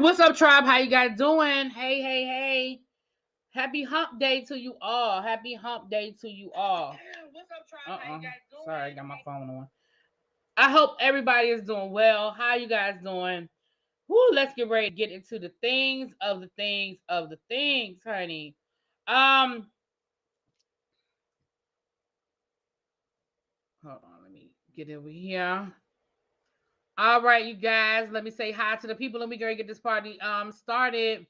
What's up, tribe? How you guys doing? Hey. Happy hump day to you all. Happy hump day to you all. What's up, tribe? How you guys doing? Sorry, I got my phone on. I hope everybody is doing well. How you guys doing? Woo, let's get ready to get into the things of the things of the things, honey. Hold on, let me get over here. All right, you guys, let me say hi to the people. Let me go get this party started.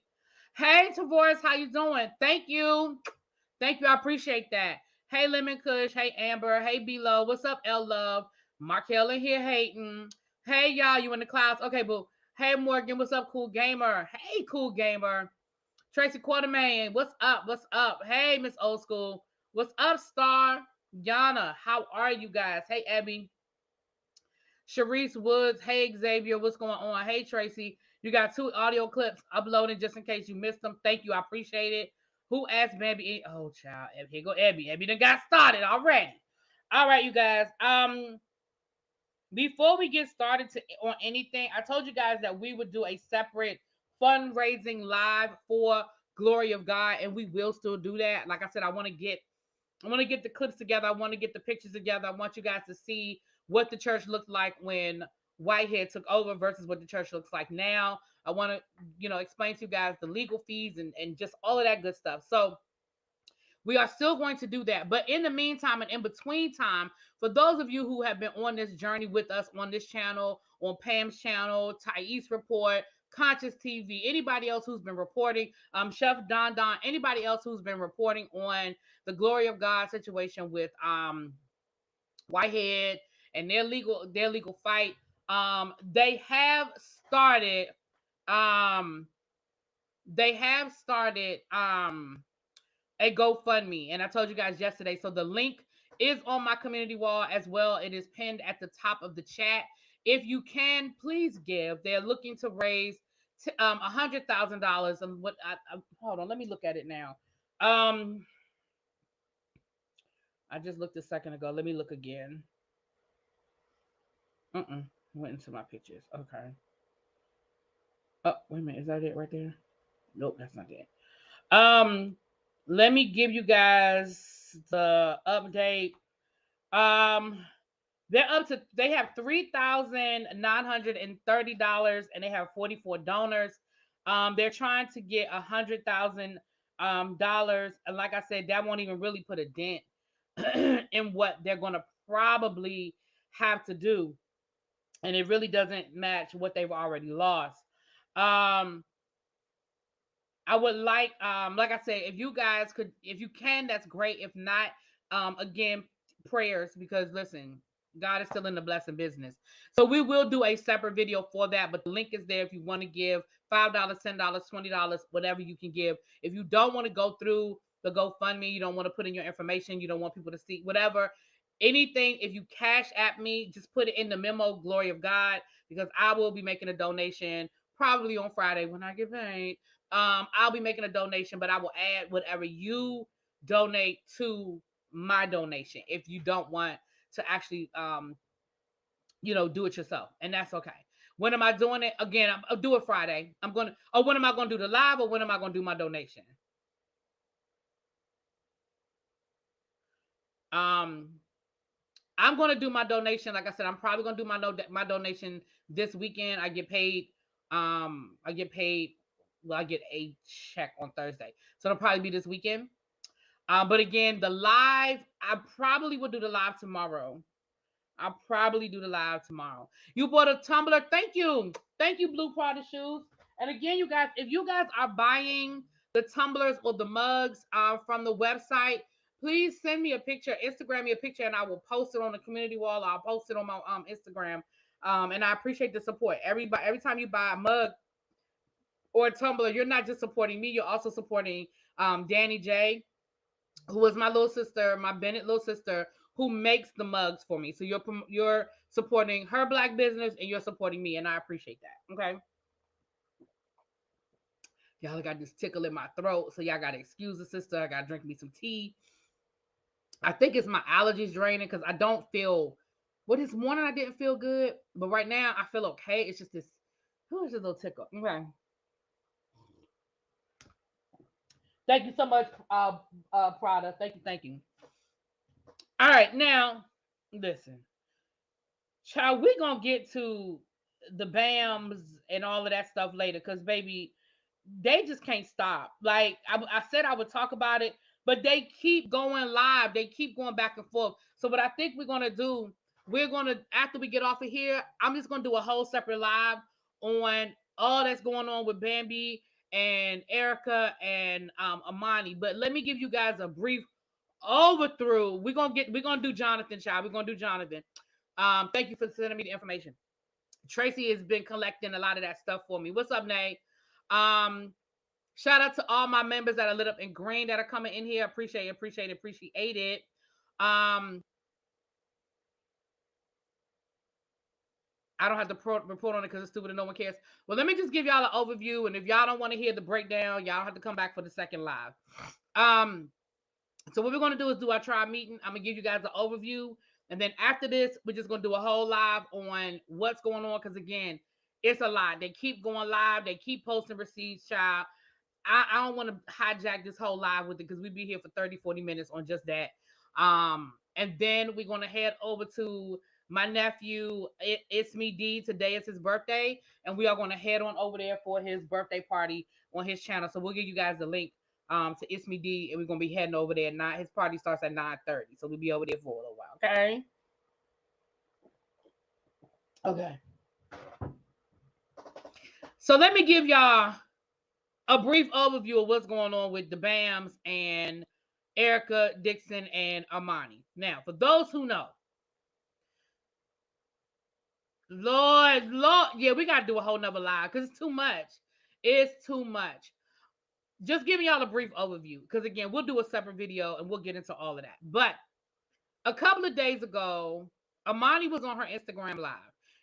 Hey, Tavoris, how you doing? Thank you. Thank you. I appreciate that. Hey, Lemon Kush. Hey, Amber. Hey, B-Lo. What's up, L Love? Markel in here hating. Hey, y'all. You in the clouds? Okay, boo. Hey, Morgan. What's up, Cool Gamer? Hey, Cool Gamer. Tracy Quartermain. What's up? What's up? Hey, Miss Old School. What's up, Star? Yana. How are you guys? Hey, Abby. Sharice Woods. Hey, Xavier. What's going on? Hey, Tracy. You got 2 audio clips uploaded just in case you missed them. Thank you. I appreciate it. Who asked Bambi? Oh, child. Here go Abby. Abby done got started already. All right, you guys. Before we get started on anything, I told you guys that we would do a separate fundraising live for Glory of God, and we will still do that. Like I said, I want to get the clips together. I want to get the pictures together. I want you guys to see what the church looked like when Whitehead took over versus what the church looks like now. I want to, explain to you guys the legal fees and just all of that good stuff. So we are still going to do that. But in the meantime and in between time, for those of you who have been on this journey with us on this channel, on Pam's channel, Thais Report, Conscious TV, anybody else who's been reporting, Chef Don, anybody else who's been reporting on the Glory of God situation with Whitehead and their legal fight, they have started a GoFundMe, and I told you guys yesterday. So the link is on my community wall as well. It is pinned at the top of the chat. If you can, please give. They're looking to raise $100,000. And hold on, let me look at it now. I just looked a second ago. Let me look again. Went into my pictures. Okay. Oh, wait a minute. Is that it right there? Nope, that's not it. Let me give you guys the update. They have $3,930 and they have 44 donors. They're trying to get $100,000. And like I said, that won't even really put a dent in what they're gonna probably have to do. And it really doesn't match what they've already lost. I would like I said, if you guys could, if you can, that's great. If not, again, prayers, because listen, God is still in the blessing business. So we will do a separate video for that, but the link is there if you want to give $5, $10, $20, whatever you can give. If you don't want to go through the GoFundMe, you don't want to put in your information, you don't want people to see, whatever, anything, if you cash at me, just put it in the memo, Glory of God, because I will be making a donation probably on Friday when I get paid. I'll be making a donation, but I will add whatever you donate to my donation if you don't want to actually do it yourself, and that's okay. When am I doing it? Again, I'll do it Friday. When am I gonna do the live, or when am I gonna do my donation? I'm gonna do my donation. Like I said, I'm probably gonna do my donation this weekend. I get paid. Well, I get a check on Thursday, so it'll probably be this weekend. But again, the live, I probably will do the live tomorrow. I'll probably do the live tomorrow. You bought a tumbler. Thank you, Blue Prada Shoes. And again, you guys, if you guys are buying the tumblers or the mugs from the website, please send me a picture, Instagram me a picture, and I will post it on the community wall. I'll post it on my Instagram. And I appreciate the support. Every time you buy a mug or a tumbler, you're not just supporting me, you're also supporting Danny J, who is my little sister, my Bennett little sister, who makes the mugs for me. So you're supporting her Black business, and you're supporting me, and I appreciate that. Okay. Y'all got this tickle in my throat, so y'all got to excuse the sister. I got to drink me some tea. I think it's my allergies draining because I don't feel. Well, this morning I didn't feel good, but right now I feel okay. It's just this. Who is this little tickle? Okay. Thank you so much, Prada. Thank you, thank you. All right, now listen, child, we're gonna get to the BAMs and all of that stuff later, because baby, they just can't stop. Like I said, I would talk about it, but they keep going live. They keep going back and forth. So what I think we're gonna do, we're gonna, after we get off of here, I'm just gonna do a whole separate live on all that's going on with Bambi and Erika and Imani. But let me give you guys a brief overthrough. We're gonna do Jonathan, child. We're gonna do Jonathan. Thank you for sending me the information. Tracy has been collecting a lot of that stuff for me. What's up, Nay? Um, Shout out to all my members that are lit up in green that are coming in here. Appreciate it. Um, I don't have to report on it because it's stupid and no one cares. Well, let me just give y'all an overview, and if y'all don't want to hear the breakdown, y'all have to come back for the second live. So what we're gonna do is do our tribe meeting. I'm gonna give you guys an overview, and then after this, we're just gonna do a whole live on what's going on. Because again, it's a lot. They keep going live. They keep posting receipts, child. I don't want to hijack this whole live with it because we'd be here for 30, 40 minutes on just that. And then we're going to head over to my nephew, It's Me D. Today is his birthday, and we are going to head on over there for his birthday party on his channel. So we'll give you guys the link to It's Me D, and we're going to be heading over there. His party starts at 9:30, so we'll be over there for a little while, okay? Okay. So let me give y'all a brief overview of what's going on with the BAMs and Erika, Dixon, and Imani. Now, for those who know, Lord, yeah, we got to do a whole nother live because it's too much. It's too much. Just giving y'all a brief overview because, again, we'll do a separate video and we'll get into all of that. But a couple of days ago, Imani was on her Instagram live.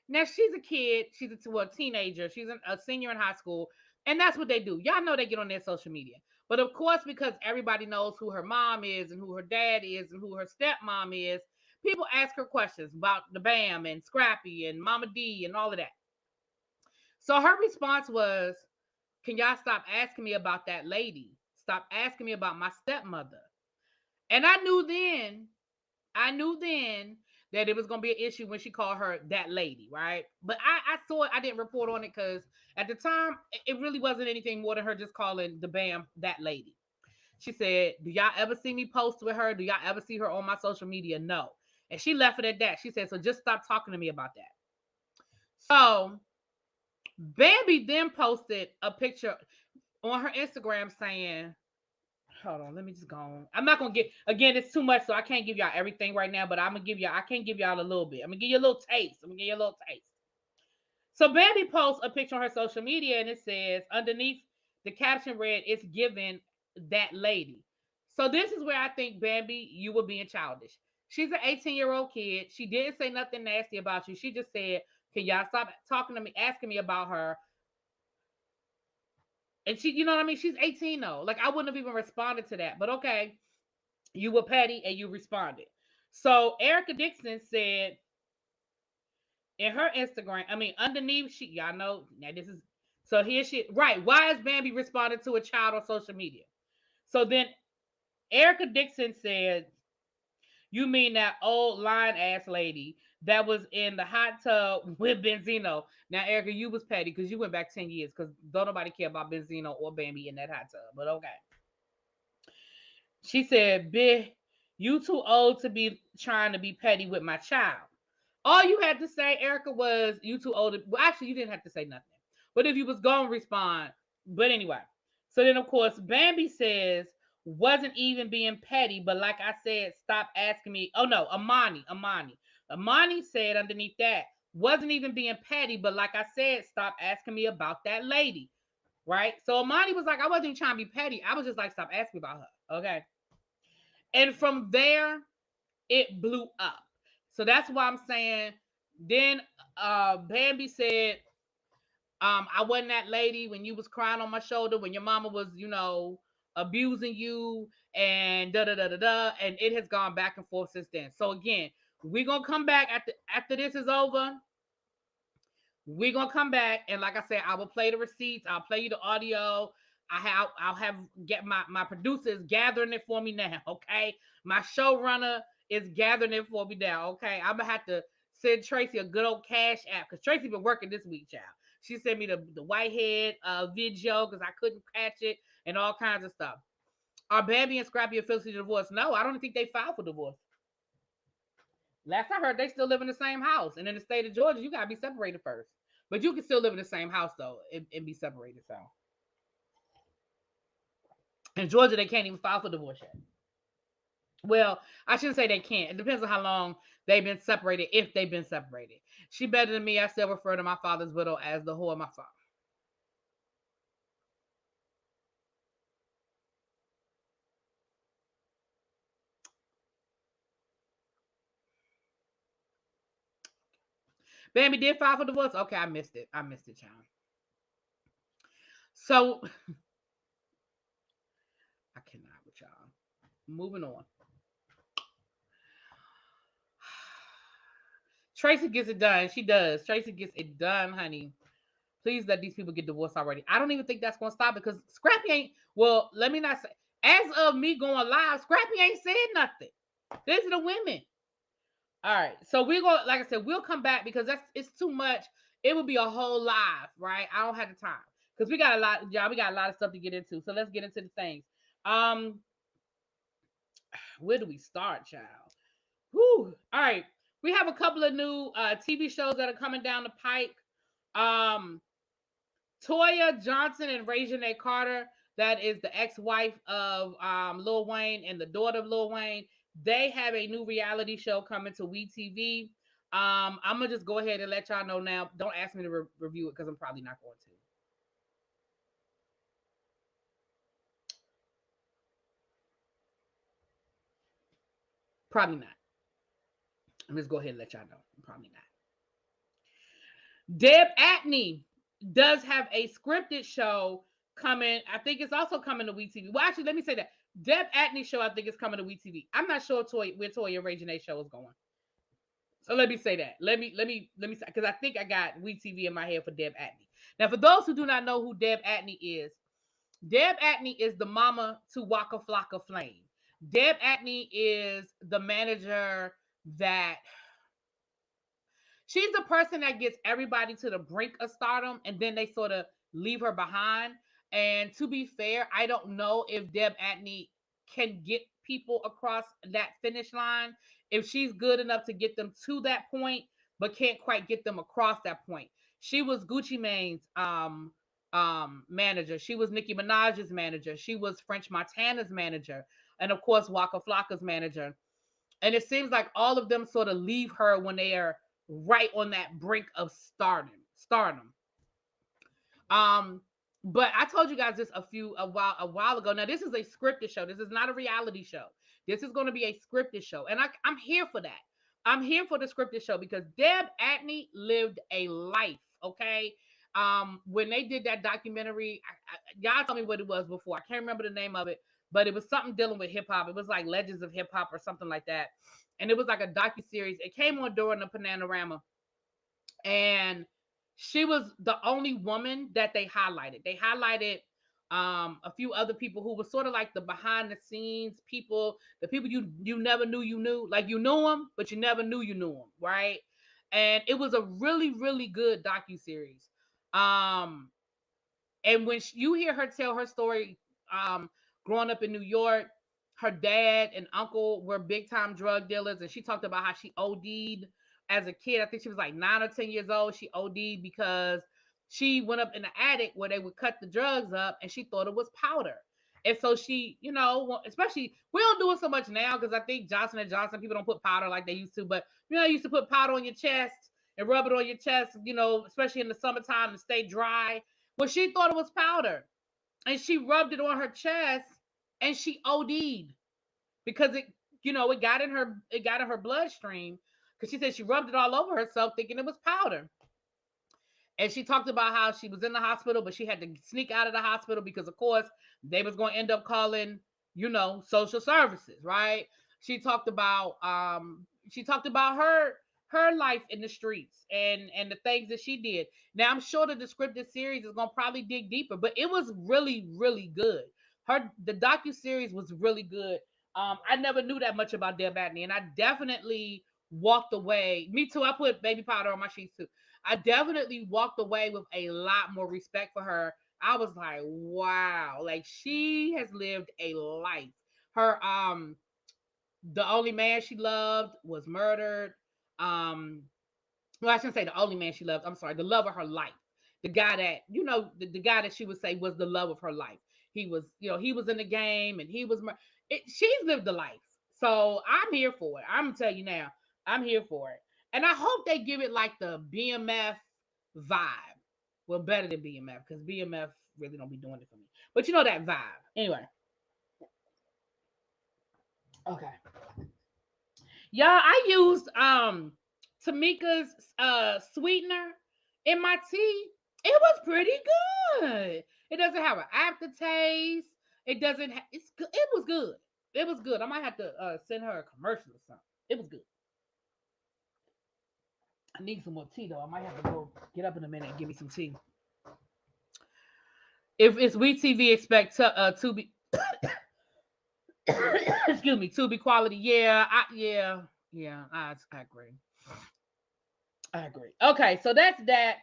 Now, she's a kid. She's a teenager. She's a senior in high school. And that's what they do. Y'all know they get on their social media. But of course, because everybody knows who her mom is and who her dad is and who her stepmom is, people ask her questions about the BAM and Scrappy and Mama D and all of that. So her response was, can y'all stop asking me about that lady? Stop asking me about my stepmother. And I knew then that it was going to be an issue when she called her that lady, right? But I saw it. I didn't report on it because at the time, it really wasn't anything more than her just calling the BAM that lady. She said, do y'all ever see me post with her? Do y'all ever see her on my social media? No. And she left it at that. She said, so just stop talking to me about that. So Bambi then posted a picture on her Instagram saying, hold on, let me just go on. I'm not gonna get, again, it's too much, so I can't give y'all everything right now, but I can't give y'all a little bit. I'm gonna give you a little taste. So Bambi posts a picture on her social media and it says underneath the caption read, it's given that lady. So this is where I think, Bambi, you were being childish. She's an 18-year-old kid. She didn't say nothing nasty about you. She just said, can y'all stop talking to me, asking me about her? And she, you know what I mean? She's 18 though. Like, I wouldn't have even responded to that. But okay, you were petty and you responded. So Erika Dixon said in her Instagram, I mean, underneath, y'all know, now this is, so here she, right. Why is Bambi responding to a child on social media? So then Erika Dixon said, you mean that old lying ass lady that was in the hot tub with Benzino? Now, Erika, you was petty because you went back 10 years because don't nobody care about Benzino or Bambi in that hot tub. But okay. She said, you too old to be trying to be petty with my child. All you had to say, Erika, was you too old. Well, actually, you didn't have to say nothing. But if you was going to respond. But anyway. So then, of course, Bambi says, wasn't even being petty. But like I said, stop asking me. Oh, no, Imani. Imani said underneath that, wasn't even being petty. But like I said, stop asking me about that lady. Right? So Imani was like, I wasn't even trying to be petty. I was just like, stop asking me about her. Okay? And from there, it blew up. So that's why I'm saying. Then Bambi said, I wasn't that lady when you was crying on my shoulder, when your mama was, abusing you and da da da da da. And it has gone back and forth since then. So again, we're gonna come back after this is over. We're gonna come back, and like I said, I will play the receipts, I'll play you the audio. I'll have get my producers gathering it for me now. Okay, my showrunner is gathering it for me now. Okay, I'm gonna have to send Tracy a good old cash app because Tracy been working this week, child. She sent me the Whitehead video because I couldn't catch it and all kinds of stuff. Are Bambi and Scrappy officially divorced? No, I don't think they filed for divorce. Last I heard, they still live in the same house. And in the state of Georgia, you gotta be separated first. But you can still live in the same house though and be separated. So in Georgia, they can't even file for divorce yet. Well, I shouldn't say they can't. It depends on how long they've been separated, if they've been separated. She better than me. I still refer to my father's widow as the whore of my father. Bambi did file for divorce. Okay, I missed it. I missed it, child. So I cannot with y'all. Moving on. Tracy gets it done. She does. Tracy gets it done, honey. Please let these people get divorced already. I don't even think that's gonna stop because Scrappy ain't. Well, let me not say. As of me going live, Scrappy ain't said nothing. These are the women. All right. So we're going, like I said, we'll come back because it's too much. It would be a whole live, right? I don't have the time. Because we got a lot, y'all, we got a lot of stuff to get into. So let's get into the things. Um, where do we start, child? Whew. All right. We have a couple of new TV shows that are coming down the pike. Um, Toya Johnson and Reginae Carter, that is the ex-wife of Lil Wayne and the daughter of Lil Wayne. They have a new reality show coming to WeTV. I'm gonna just go ahead and let y'all know now. Don't ask me to review it because I'm probably not going to. Probably not. I'm just go ahead and let y'all know. Probably not. Deb Atney does have a scripted show coming. I think it's also coming to WeTV. Well, actually, let me say that Deb Atney show I think is coming to WeTV. I'm not sure where Toya Reginae show is going. So let me say that. Let me because I think I got WeTV in my head for Deb Atney. Now, for those who do not know who Deb Atney is, Deb Atney is the mama to Waka Flocka Flame. Deb Atney is the manager that she's the person that gets everybody to the brink of stardom and then they sort of leave her behind. And to be fair, I don't know if Deb Atney can get people across that finish line. If she's good enough to get them to that point, but can't quite get them across that point. She was Gucci Mane's manager. She was Nicki Minaj's manager. She was French Montana's manager. And of course, Waka Flocka's manager. And it seems like all of them sort of leave her when they are right on that brink of stardom. Um, but I told you guys this a while ago. Now this is a scripted show. This is not a reality show. This is going to be a scripted show, and I'm here for that. I'm here for the scripted show because Deb Atney lived a life. Okay. When they did that documentary, y'all told me what it was before. I can't remember the name of it, but it was something dealing with hip hop. It was like Legends of Hip Hop or something like that. And it was like a docu series. It came on during the Panorama, and she was the only woman that they highlighted. They highlighted a few other people who were sort of like the behind the scenes people, the people you never knew you knew, like you knew them, but you never knew you knew them, right? And it was a really good docu series. Um, and when you hear her tell her story, growing up in New York, her dad and uncle were big time drug dealers, and she talked about how she OD'd as a kid. I think she was like 9 or 10 years old. She OD'd because she went up in the attic where they would cut the drugs up, and she thought it was powder. And so she, especially we don't do it so much now because I think Johnson and Johnson people don't put powder like they used to. But they used to put powder on your chest and rub it on your chest, especially in the summertime to stay dry. Well, she thought it was powder, and she rubbed it on her chest, and she OD'd because it got in her bloodstream. Because she said she rubbed it all over herself, thinking it was powder. And she talked about how she was in the hospital, but she had to sneak out of the hospital because, of course, they was going to end up calling, social services, right? She talked about her her life in the streets and the things that she did. Now I'm sure the scripted series is gonna probably dig deeper, but it was really, really good. The docu-series was really good. I never knew that much about Deb Batney, and I definitely walked away. Me too. I put baby powder on my sheets too. I definitely walked away with a lot more respect for her. I was like, wow, like she has lived a life. Her the only man she loved was murdered. Well, I shouldn't say the only man she loved. I'm sorry, the love of her life. The guy that, the guy that she would say was the love of her life. He was, he was in the game and he was, she's lived the life. So I'm here for it. I'm going to tell you now, I'm here for it. And I hope they give it like the BMF vibe. Well, better than BMF because BMF really don't be doing it for me. But you know that vibe. Anyway. Okay. Y'all, I used Tamika's sweetener in my tea. It was pretty good. It doesn't have an aftertaste. It doesn't it's good. It was good. It was good. I might have to send her a commercial or something. It was good. I need some more tea though. I might have to go get up in a minute and give me some tea. If it's WeTV expect to be excuse me, to be quality. Yeah, I agree. I agree. Okay, so that's that.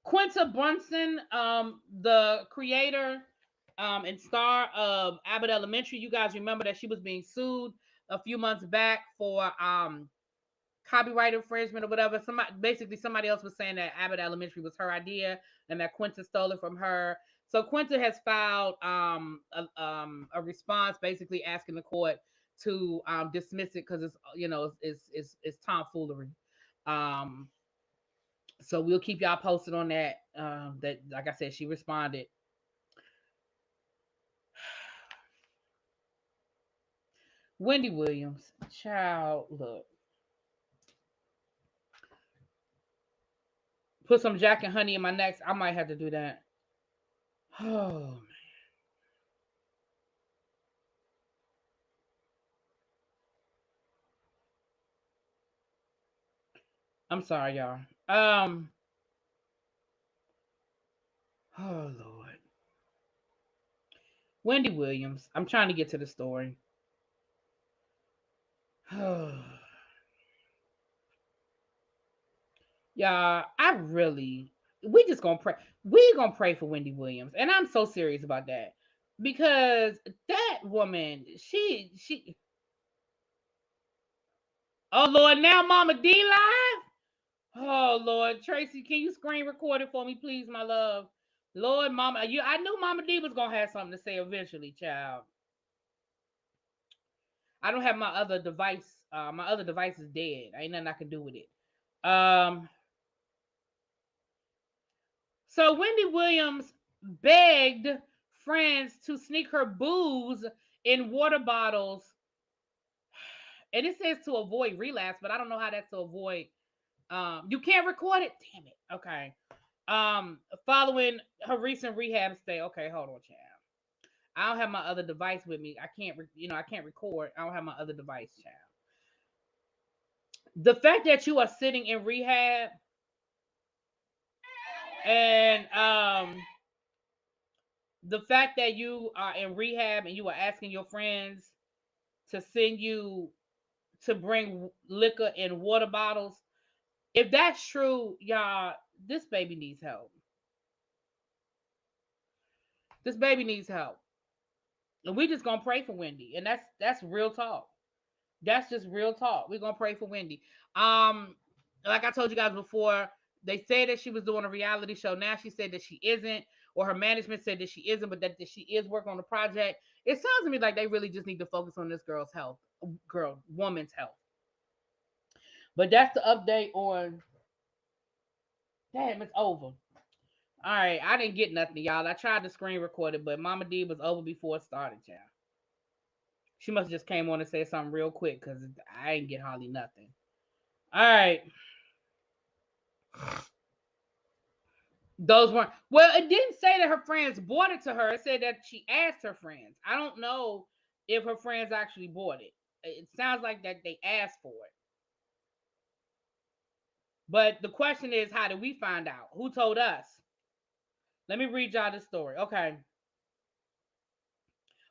Quinta Brunson, the creator and star of Abbott Elementary, you guys remember that she was being sued a few months back for copyright infringement or whatever. Somebody else was saying that Abbott Elementary was her idea and that Quinta stole it from her. So Quinta has filed a response, basically asking the court to dismiss it because it's tomfoolery. So we'll keep y'all posted on that. That, like I said, she responded. Wendy Williams, child, look. Put some Jack and honey in my neck. I might have to do that. Oh man. I'm sorry, y'all. Oh Lord. Wendy Williams. I'm trying to get to the story. Y'all, we just gonna pray. We gonna pray for Wendy Williams, and I'm so serious about that because that woman, she. Oh Lord, now Mama D live. Oh Lord, Tracy, can you screen record it for me, please, my love? Lord, Mama, I knew Mama D was gonna have something to say eventually, child. I don't have my other device. My other device is dead. Ain't nothing I can do with it. So Wendy Williams begged friends to sneak her booze in water bottles, and it says to avoid relapse, but I don't know how that's to avoid. You can't record it. Damn it. Okay. Following her recent rehab stay. Okay, hold on, child. I don't have my other device with me. I can't, I can't record. I don't have my other device, child. The fact that you are sitting in rehab and the fact that you are in rehab and you are asking your friends to send you to bring liquor in water bottles, if that's true, y'all, this baby needs help. This baby needs help. And we just gonna pray for Wendy. And that's real talk. That's just real talk. We're gonna pray for Wendy. Like I told you guys before, they said that she was doing a reality show. Now she said that she isn't, or her management said that she isn't, but that she is working on the project. It sounds to me like they really just need to focus on this woman's health. But that's the update on. Damn, it's over. All right, I didn't get nothing, y'all. I tried to screen record it, but Mama D was over before it started, y'all. She must have just came on and said something real quick because I ain't get hardly nothing. All right. Those weren't. Well, it didn't say that her friends bought it to her. It said that she asked her friends. I don't know if her friends actually bought it. It sounds like that they asked for it. But the question is, how did we find out? Who told us? Let me read y'all this story. Okay.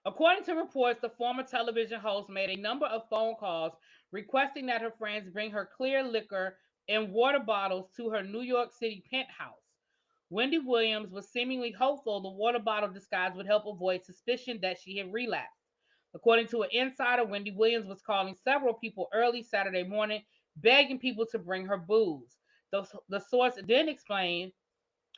According to reports, the former television host made a number of phone calls requesting that her friends bring her clear liquor in water bottles to her New York City penthouse. Wendy Williams was seemingly hopeful the water bottle disguise would help avoid suspicion that she had relapsed. According to an insider, Wendy Williams was calling several people early Saturday morning, begging people to bring her booze. The source then explained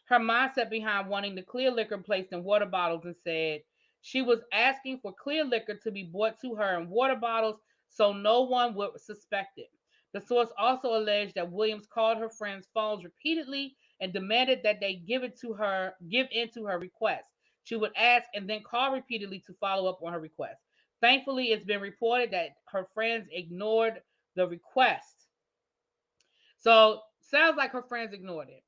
her mindset behind wanting the clear liquor placed in water bottles and said she was asking for clear liquor to be brought to her in water bottles so no one would suspect it. The source also alleged that Williams called her friends' phones repeatedly and demanded that they give in to her request. She would ask and then call repeatedly to follow up on her request. Thankfully, it's been reported that her friends ignored the request. So, sounds like her friends ignored it.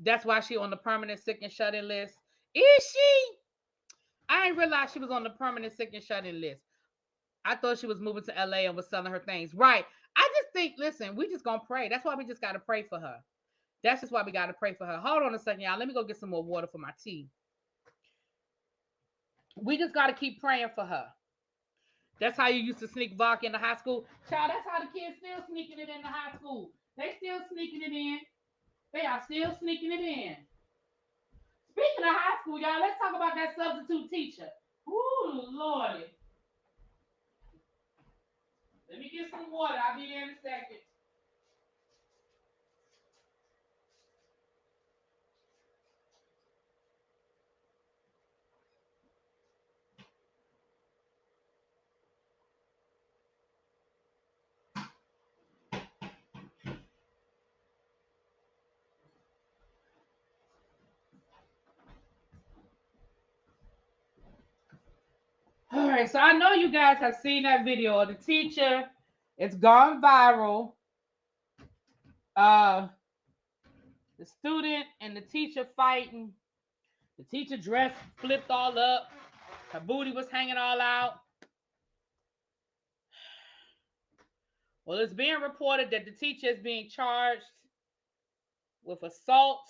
That's why she on the permanent sick and shut in list. Is she? I didn't realize she was on the permanent sick and shut in list. I thought she was moving to LA and was selling her things. Right. I just think, listen, we just gonna pray. That's why we just gotta pray for her. That's just why we gotta pray for her. Hold on a second, y'all. Let me go get some more water for my tea. We just gotta keep praying for her. That's how you used to sneak vodka in the high school. Child, that's how the kids still sneaking it in the high school. They still sneaking it in. They are still sneaking it in. Speaking of high school, y'all, let's talk about that substitute teacher. Ooh, Lordy. Let me get some water. I'll be there in a second. All right, so I know you guys have seen that video of the teacher. It's gone viral. Uh, the student and the teacher fighting. The teacher dress flipped all up. Her booty was hanging all out. Well, it's being reported that the teacher is being charged with assault.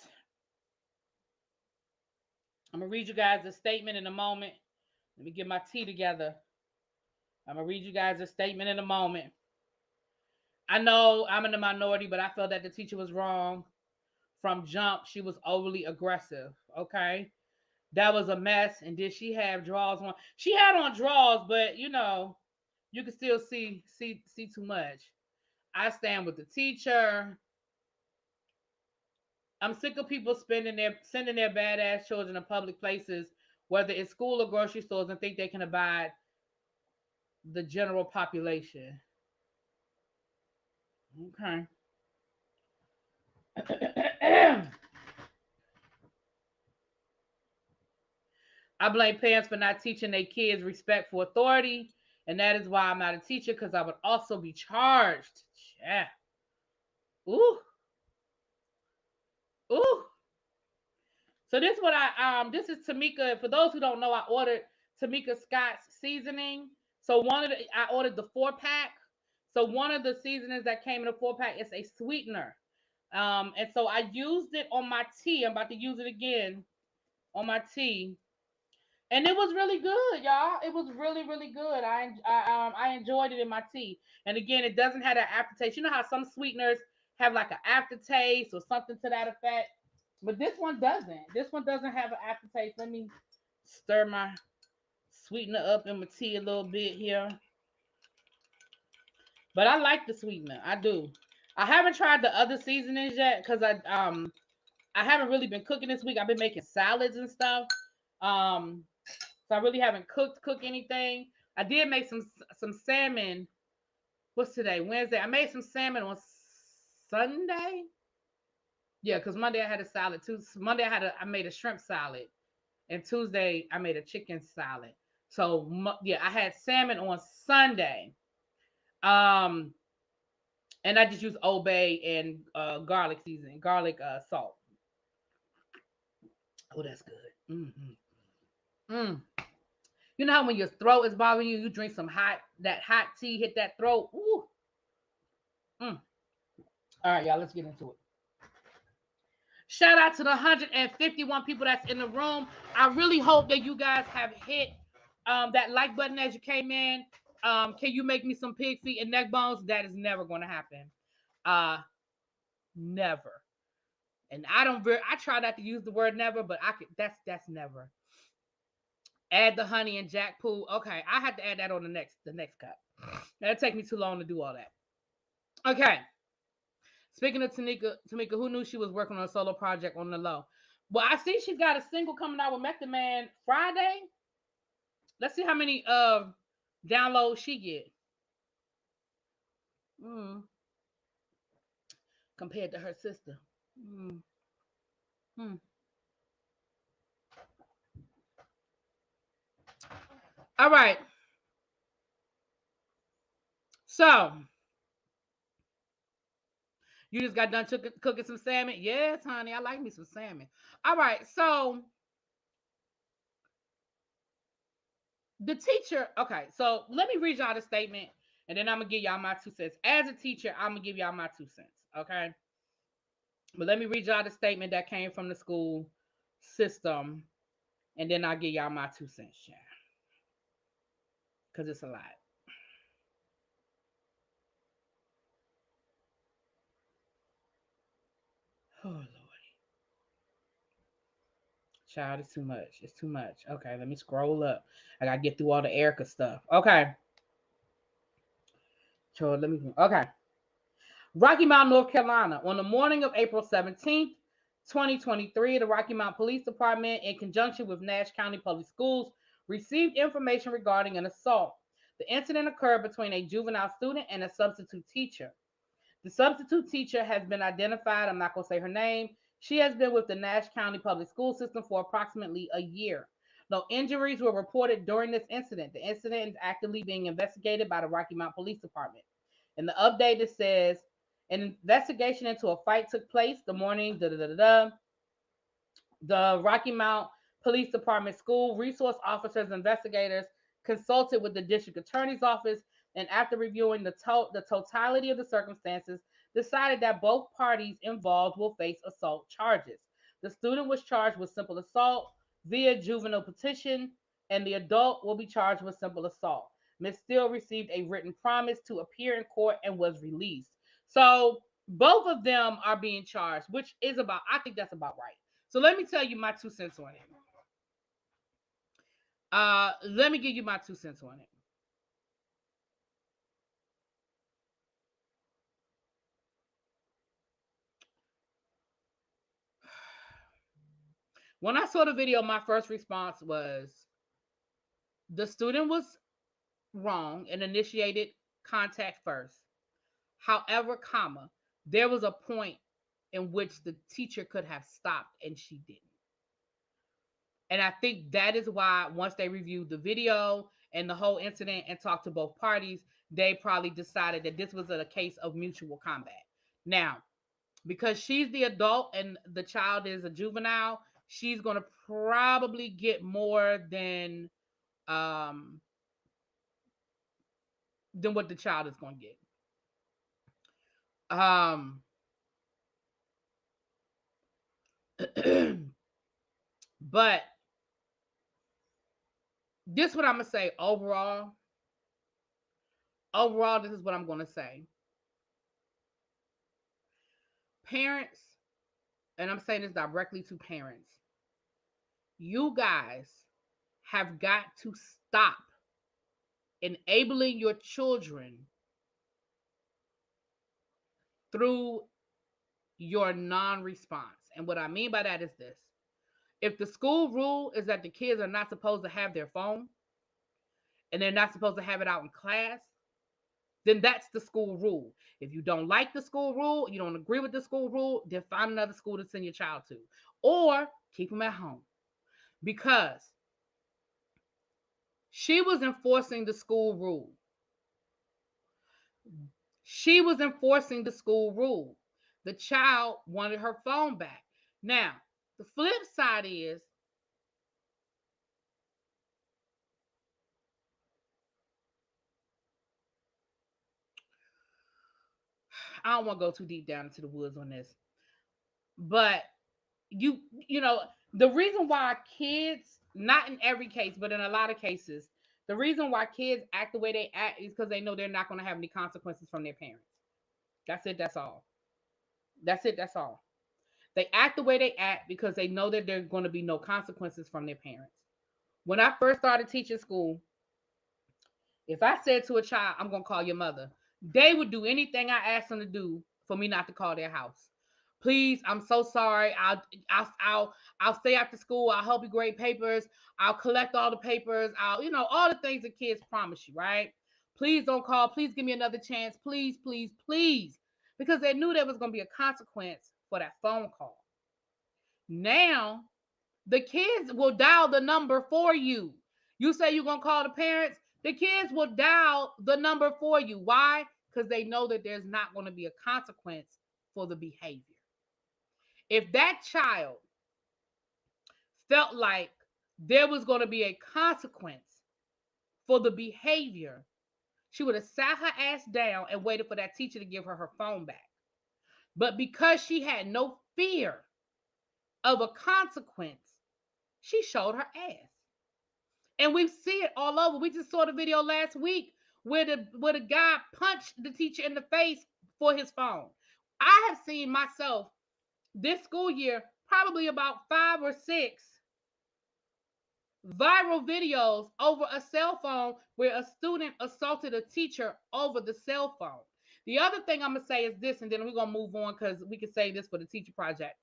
I'm gonna read you guys a statement in a moment. Let me get my tea together. I'm gonna read you guys a statement in a moment. I know I'm in the minority, but I felt that the teacher was wrong from jump. She was overly aggressive. Okay, that was a mess. And did she have drawers on? She had on drawers, but you could still see too much. I stand with the teacher. I'm sick of people sending their badass children to public places, whether it's school or grocery stores, and think they can abide the general population. Okay. I blame parents for not teaching their kids respect for authority, and that is why I'm not a teacher because I would also be charged. Yeah. Ooh, ooh. So this is Tamika. For those who don't know, I ordered Tamika Scott's seasoning. So I ordered the 4-pack. So one of the seasonings that came in the 4-pack is a sweetener. And so I used it on my tea. I'm about to use it again on my tea. And it was really good, y'all. It was really, really good. I enjoyed it in my tea. And again, it doesn't have an aftertaste. You know how some sweeteners have like an aftertaste or something to that effect, but this one doesn't. This one doesn't have an aftertaste. Let me stir my sweetener up in my tea a little bit here. But I like the sweetener. I do. I haven't tried the other seasonings yet because I haven't really been cooking this week. I've been making salads and stuff. Um, so I really haven't cooked anything. I did make some salmon. What's today? Wednesday. I made some salmon on Sunday. Yeah, because Monday I had a salad. Monday I made a shrimp salad, and Tuesday I made a chicken salad. So yeah, I had salmon on Sunday. Um, and I just used Old Bay and garlic seasoning, garlic salt. Oh, that's good. Mm-hmm. Mm. You know how when your throat is bothering you, you drink that hot tea, hit that throat. Ooh. Mm. All right, y'all, let's get into it. Shout out to the 151 people that's in the room. I really hope that you guys have hit that like button as you came in. Can you make me some pig feet and neck bones? That is never going to happen. Never. And I try not to use the word never, but I could. That's never. Add the honey and jack poo. Okay, I have to add that on the next cut. That'll take me too long to do all that. Okay. Speaking of Tamika, who knew she was working on a solo project on the low? Well, I see she's got a single coming out with Method Man Friday. Let's see how many downloads she get. Mm, compared to her sister. Mm, mm. All right. So you just got done cooking some salmon? Yes, honey. I like me some salmon. All right. So the teacher, okay. So let me read y'all the statement and then I'm going to give y'all my 2 cents. As a teacher, I'm going to give y'all my 2 cents. Okay. But let me read y'all the statement that came from the school system and then I'll give y'all my 2 cents, yeah. Because it's a lot. Oh, Lord. Child, it's too much. It's too much. Okay, let me scroll up. I gotta get through all the Erika stuff. Okay. So let me. Okay. Rocky Mount, North Carolina. On the morning of April 17th, 2023, the Rocky Mount Police Department, in conjunction with Nash County Public Schools, received information regarding an assault. The incident occurred between a juvenile student and a substitute teacher. The substitute teacher has been identified. I'm not going to say her name. She has been with the Nash County Public School System for approximately a year. No injuries were reported during this incident. The incident is actively being investigated by the Rocky Mount Police Department. In the update, it says an investigation into a fight took place the morning. The Rocky Mount Police Department school resource officers and investigators consulted with the district attorney's office and after reviewing the totality of the circumstances, decided that both parties involved will face assault charges. The student was charged with simple assault via juvenile petition, and the adult will be charged with simple assault. Ms. Steele received a written promise to appear in court and was released. So both of them are being charged, which is I think that's about right. So let me tell you my 2 cents on it. Let me give you my 2 cents on it. When I saw the video, my first response was the student was wrong and initiated contact first. However, there was a point in which the teacher could have stopped and she didn't. And I think that is why once they reviewed the video and the whole incident and talked to both parties, they probably decided that this was a case of mutual combat. Now, because she's the adult and the child is a juvenile, she's going to probably get more um than what the child is going to get. But this is what I'm going to say overall. Overall, this is what I'm going to say. Parents, and I'm saying this directly to parents, you guys have got to stop enabling your children through your non-response. And what I mean by that is this. If the school rule is that the kids are not supposed to have their phone and they're not supposed to have it out in class, then that's the school rule. If you don't like the school rule, you don't agree with the school rule, then find another school to send your child to. Or keep them at home. Because she was enforcing the school rule. She was enforcing the school rule. The child wanted her phone back. Now, the flip side is I don't want to go too deep down into the woods on this, but you you know the reason why kids, not in every case but in a lot of cases, the reason why kids act the way they act is because they know they're not going to have any consequences from their parents. That's it, that's all. That's it, that's all. They act the way they act because they know that there's going to be no consequences from their parents. When I first started teaching school, if I said to a child, I'm going to call your mother, they would do anything I asked them to do for me not to call their house. Please, I'm so sorry. I'll stay after school. I'll help you grade papers. I'll collect all the papers. All the things that kids promise you, right? Please don't call. Please give me another chance. Please, please, please. Because they knew there was going to be a consequence for that phone call. Now, the kids will dial the number for you. You say you're going to call the parents, the kids will dial the number for you. Why? Because they know that there's not going to be a consequence for the behavior. If that child felt like there was going to be a consequence for the behavior, she would have sat her ass down and waited for that teacher to give her her phone back. But because she had no fear of a consequence, she showed her ass. And we see it all over. We just saw the video last week where the guy punched the teacher in the face for his phone. I have seen myself this school year probably about 5 or 6 viral videos over a cell phone where a student assaulted a teacher over the cell phone. The other thing I'm going to say is this, and then we're going to move on because we can say this for the teacher project.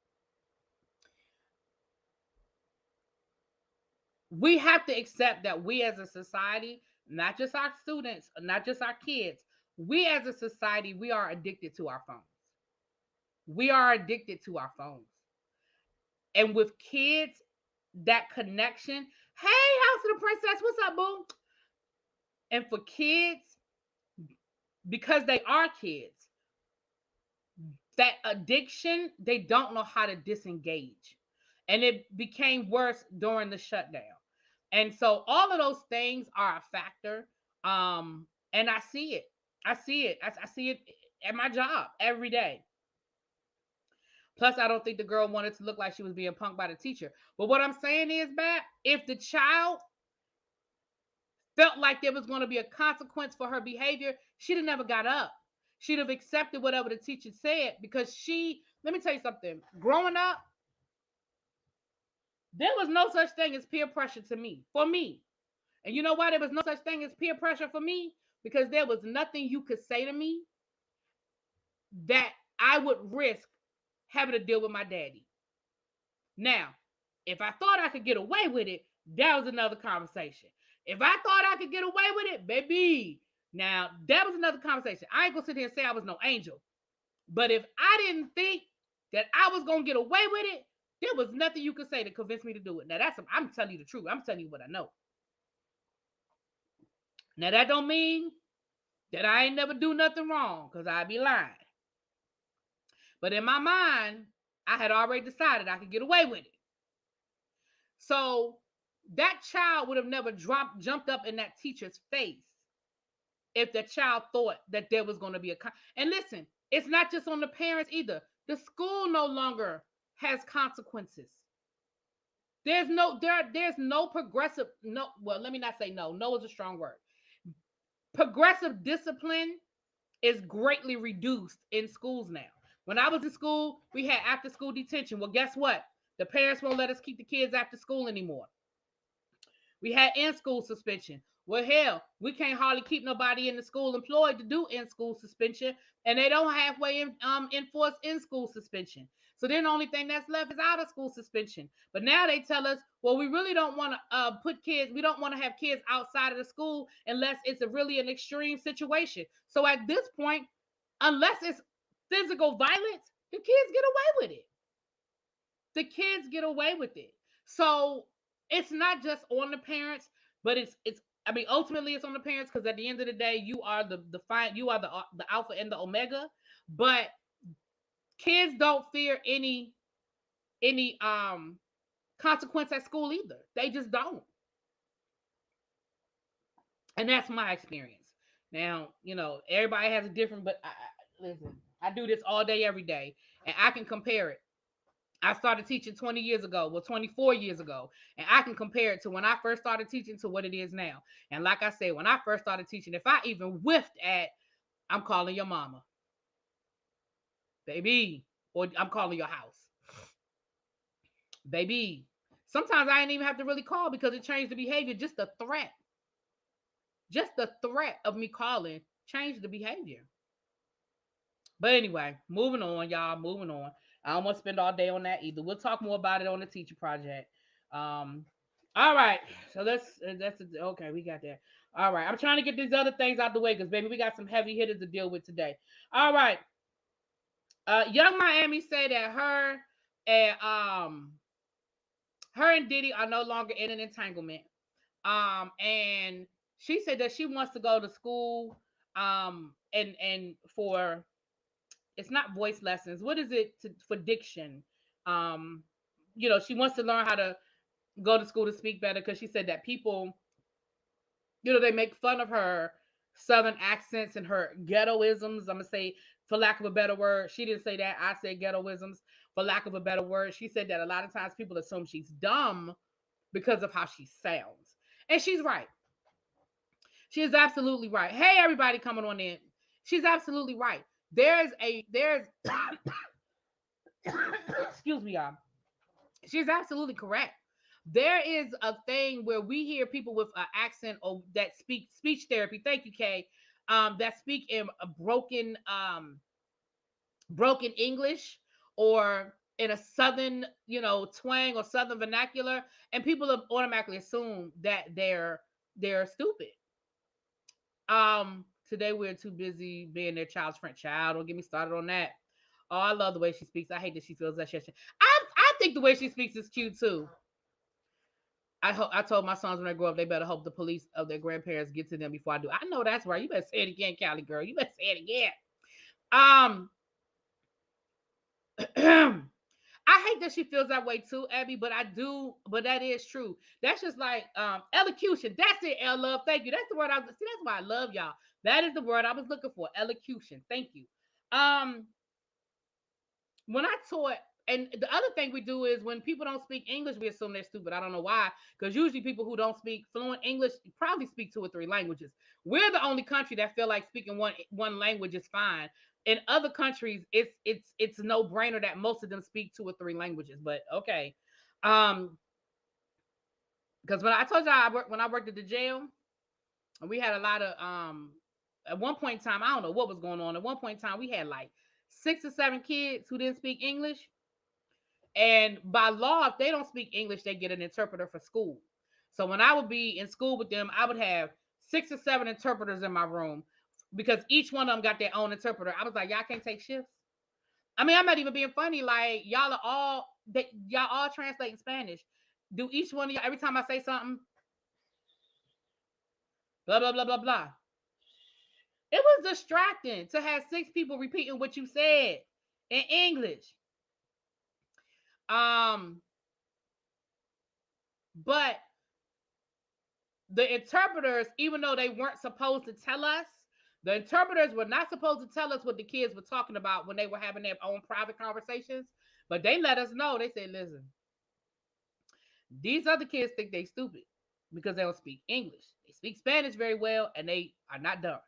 We have to accept that we as a society, not just our students, not just our kids, we as a society, we are addicted to our phones. We are addicted to our phones. And with kids, that connection, hey, House of the Princess, what's up, boo? And for kids, because they are kids, that addiction, they don't know how to disengage. And it became worse during the shutdown. And so all of those things are a factor. And I see it. I see it. I see it at my job every day. Plus, I don't think the girl wanted to look like she was being punked by the teacher. But what I'm saying is, Bat, if the child felt like there was going to be a consequence for her behavior, she'd have never got up. She'd have accepted whatever the teacher said because let me tell you something. Growing up, there was no such thing as peer pressure to me, for me. And you know why there was no such thing as peer pressure for me? Because there was nothing you could say to me that I would risk having to deal with my daddy. Now, if I thought I could get away with it, that was another conversation. If I thought I could get away with it, baby, now that was another conversation. I ain't gonna sit here and say I was no angel. But if I didn't think that I was gonna get away with it, there was nothing you could say to convince me to do it. Now I'm telling you the truth. I'm telling you what I know. Now that don't mean that I ain't never do nothing wrong, because I'd be lying. But in my mind, I had already decided I could get away with it. So that child would have never jumped up in that teacher's face if the child thought that there was going to be and listen, it's not just on the parents either. The school no longer has consequences. There's no progressive, no, well, let me not say no. No is a strong word. Progressive discipline is greatly reduced in schools now. When I was in school, we had after school detention. Well, guess what? The parents won't let us keep the kids after school anymore. We had in-school suspension. Well, hell, we can't hardly keep nobody in the school employed to do in-school suspension, and they don't halfway enforce in-school suspension. So then the only thing that's left is out-of-school suspension. But now they tell us, well, we really don't want to we don't want to have kids outside of the school unless it's really an extreme situation. So at this point, unless it's physical violence, the kids get away with it. The kids get away with it. So it's not just on the parents, but ultimately it's on the parents, because at the end of the day, you are the alpha and the omega. But kids don't fear any consequence at school either. They just don't. And that's my experience. Now, everybody has a different, but listen, I do this all day, every day, and I can compare it. I started teaching 20 years ago, well, 24 years ago, and I can compare it to when I first started teaching to what it is now. And like I said, when I first started teaching, if I even whiffed at, I'm calling your mama, baby, or I'm calling your house, baby. Sometimes I didn't even have to really call because it changed the behavior. Just the threat of me calling changed the behavior. But anyway, moving on, y'all. Moving on. I don't want to spend all day on that either. We'll talk more about it on the teacher project. Um, all right. So that's okay. We got that. All right. I'm trying to get these other things out the way because baby, we got some heavy hitters to deal with today. All right. Young Miami said that and her and Diddy are no longer in an entanglement. And she said that she wants to go to school and for, it's not voice lessons. What is it for diction? Um, she wants to learn how to go to school to speak better because she said that people, they make fun of her southern accents and her ghettoisms. I'm gonna say, for lack of a better word, she didn't say that. I said ghettoisms for lack of a better word. She said that a lot of times people assume she's dumb because of how she sounds, and she's right. She is absolutely right. Hey, everybody coming on in. She's absolutely right. There's excuse me, y'all. She's absolutely correct. There is a thing where we hear people with an accent or that speak speech therapy. Thank you, Kay. That speak in a broken English or in a southern, twang or southern vernacular, and people automatically assume that they're stupid. Today we're too busy being their child's friend. Child, don't get me started on that. Oh, I love the way she speaks. I hate that she feels that shit. I think the way she speaks is cute too. I told my sons when they grow up, they better hope the police of their grandparents get to them before I do. I know that's right. You better say it again, Cali girl. You better say it again. Um, I hate that she feels that way too, Abby, but I do, but that is true. That's just like elocution. That's it, L love. Thank you. That's the word I was see, that's why I love y'all. That is the word I was looking for. Elocution. Thank you. Um, when I taught, and the other thing we do is when people don't speak English, we assume they're stupid. I don't know why, because usually people who don't speak fluent English probably speak two or three languages. We're the only country that feel like speaking one language is fine. In other countries, it's a no brainer that most of them speak two or three languages. But okay, um, because when I told you when I worked at the jail, we had a lot of at one point in time, I don't know what was going on. At one point in time, we had like 6 or 7 kids who didn't speak English. And by law, if they don't speak English, they get an interpreter for school. So when I would be in school with them, I would have 6 or 7 interpreters in my room because each one of them got their own interpreter. I was like, y'all can't take shifts. I mean, I'm not even being funny. Like y'all all translate in Spanish. Do each one of y'all every time I say something, blah blah blah blah blah. It was distracting to have 6 people repeating what you said in English. Um, but the interpreters, even though they weren't supposed to tell us, the interpreters were not supposed to tell us what the kids were talking about when they were having their own private conversations. But they let us know. They said, listen, these other kids think they stupid because they don't speak English. They speak Spanish very well and they are not dumb.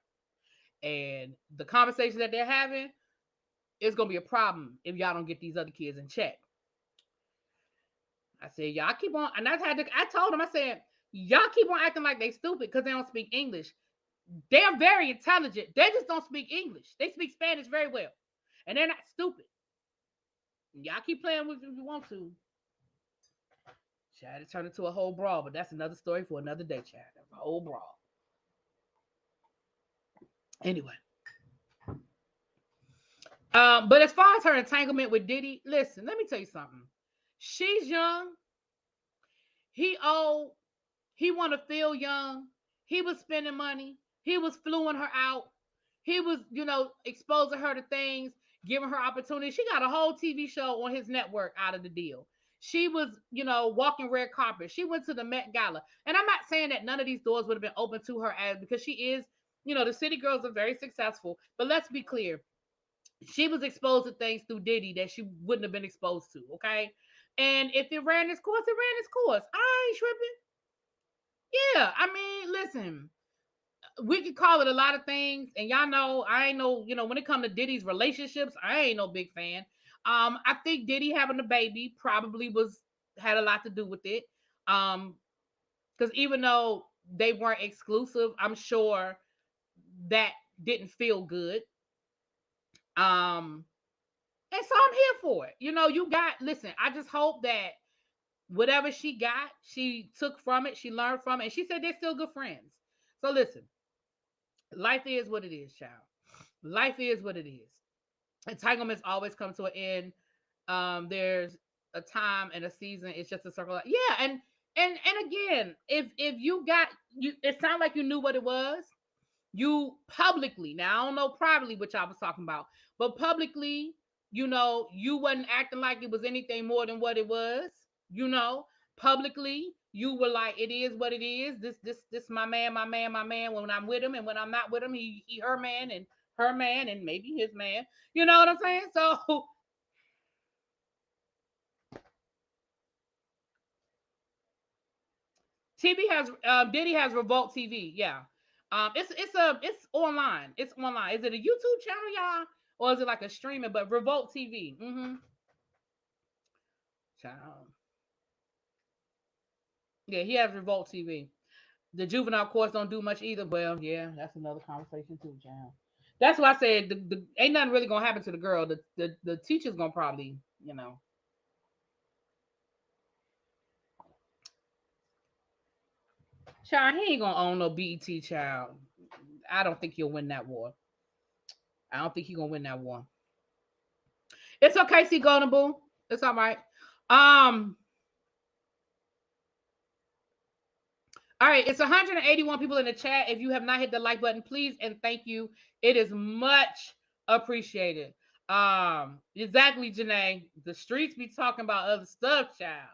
And the conversation that they're having is going to be a problem if y'all don't get these other kids in check. I said, y'all keep on. And I told them, I said, y'all keep on acting like they stupid because they don't speak English. They're very intelligent. They just don't speak English. They speak Spanish very well. And they're not stupid. Y'all keep playing with if you want to. Chad, it turned into a whole brawl, but that's another story for another day, Chad. That's a whole brawl. Anyway. But as far as her entanglement with Diddy, listen, let me tell you something. She's young. He old. He want to feel young. He was spending money. He was fluing her out. He was, exposing her to things, giving her opportunity. She got a whole TV show on his network out of the deal. She was, walking red carpet. She went to the Met Gala. And I'm not saying that none of these doors would have been open to her because she is, the city girls are very successful. But let's be clear. She was exposed to things through Diddy that she wouldn't have been exposed to. Okay. And if it ran its course, it ran its course. I ain't tripping. Yeah. I mean, listen, we could call it a lot of things, and y'all know I ain't no, when it comes to Diddy's relationships, I ain't no big fan. I think Diddy having a baby probably was had a lot to do with it. Because even though they weren't exclusive, I'm sure that didn't feel good. Um, and so I'm here for it. You got listen, I just hope that whatever she got, she took from it, she learned from it, and she said they're still good friends. So listen, life is what it is, child. Life is what it is. Entanglements always come to an end. There's a time and a season. It's just a circle. Yeah, and again, if you got you, it sounded like you knew what it was. You publicly, now I don't know privately what y'all was talking about, but publicly, you wasn't acting like it was anything more than what it was. You know, publicly, you were like, it is what it is. This my man, my man, my man. When I'm with him and when I'm not with him, he her man and maybe his man. You know what I'm saying? So TV has Diddy has Revolt TV. Yeah. It's online. It's online. Is it a YouTube channel, y'all? Or is it like a streaming? But Revolt TV. Mm-hmm. Child. Yeah, he has Revolt TV. The juvenile courts don't do much either. Well, yeah, that's another conversation too, child. That's why I said the ain't nothing really gonna happen to the girl. The teacher's gonna probably, child, he ain't gonna own no BET, child. I don't think he'll win that war. I don't think he's gonna win that war. It's okay, see Gonable. It's all right. Um, all right, it's 181 people in the chat. If you have not hit the like button, please and thank you. It is much appreciated. Exactly, Janae. The streets be talking about other stuff, child.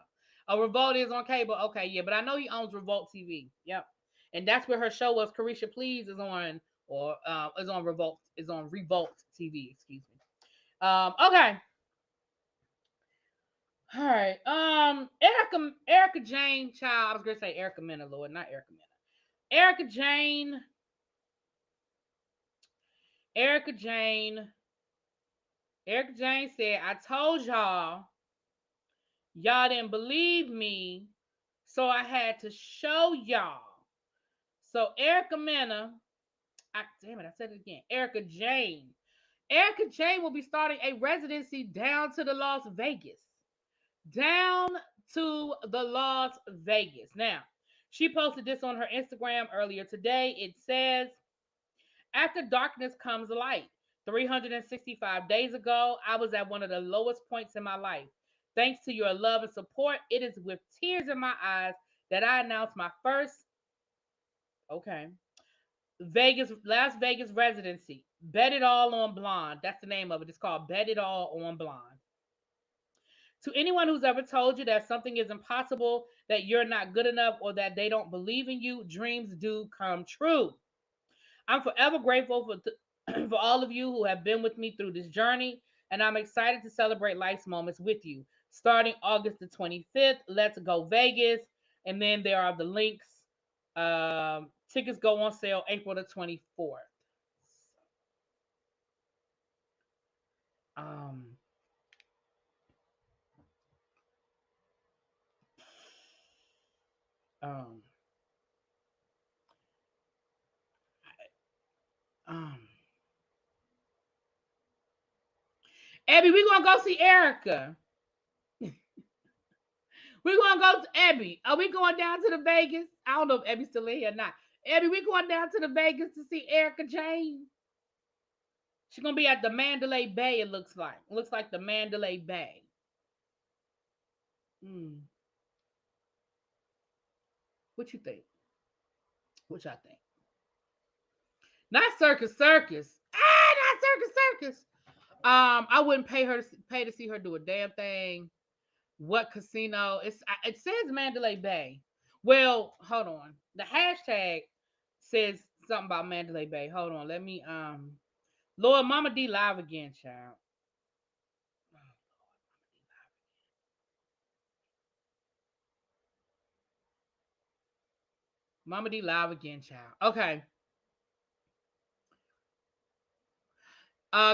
A Revolt is on cable. Okay, yeah, but I know he owns Revolt TV. Yep. And that's where her show was. Carisha Please is on, or is on Revolt TV, excuse me. Okay. All right. Erika Jayne, child. I was gonna say Erica Mena, Lord, not Erica Mena. Erika Jayne. Erika Jayne. Erika Jayne said, I told y'all didn't believe me, so I had to show y'all. So Erica Mena, damn it, I said it again. Erika Jayne. Erika Jayne will be starting a residency down to the Las Vegas. Down to the Las Vegas. Now, she posted this on her Instagram earlier today. It says, after darkness comes light. 365 days ago, I was at one of the lowest points in my life. Thanks to your love and support, it is with tears in my eyes that I announce my first, okay, Las Vegas residency. Bet It All on Blonde. That's the name of it. It's called Bet It All on Blonde. To anyone who's ever told you that something is impossible, that you're not good enough, or that they don't believe in you, dreams do come true. I'm forever grateful for all of you who have been with me through this journey, and I'm excited to celebrate life's moments with you. Starting August the 25th, let's go Vegas, and then there are the links. Tickets go on sale April the 24th. Um, um, um. Abby, we're gonna go see Erica. We're gonna go to Abby. Are we going down to the Vegas? I don't know if Abby's still in here or not. Abby, we going down to the Vegas to see Erika Jayne. She's gonna be at the Mandalay Bay. It looks like. It looks like the Mandalay Bay. Hmm. What you think? What y'all think? Not Circus Circus. Not Circus Circus. I wouldn't pay to see her do a damn thing. What casino? It says Mandalay Bay. Well, hold on. The hashtag says something about Mandalay Bay. Hold on. Lord, Mama D live again, child. Mama D live again, child. Okay.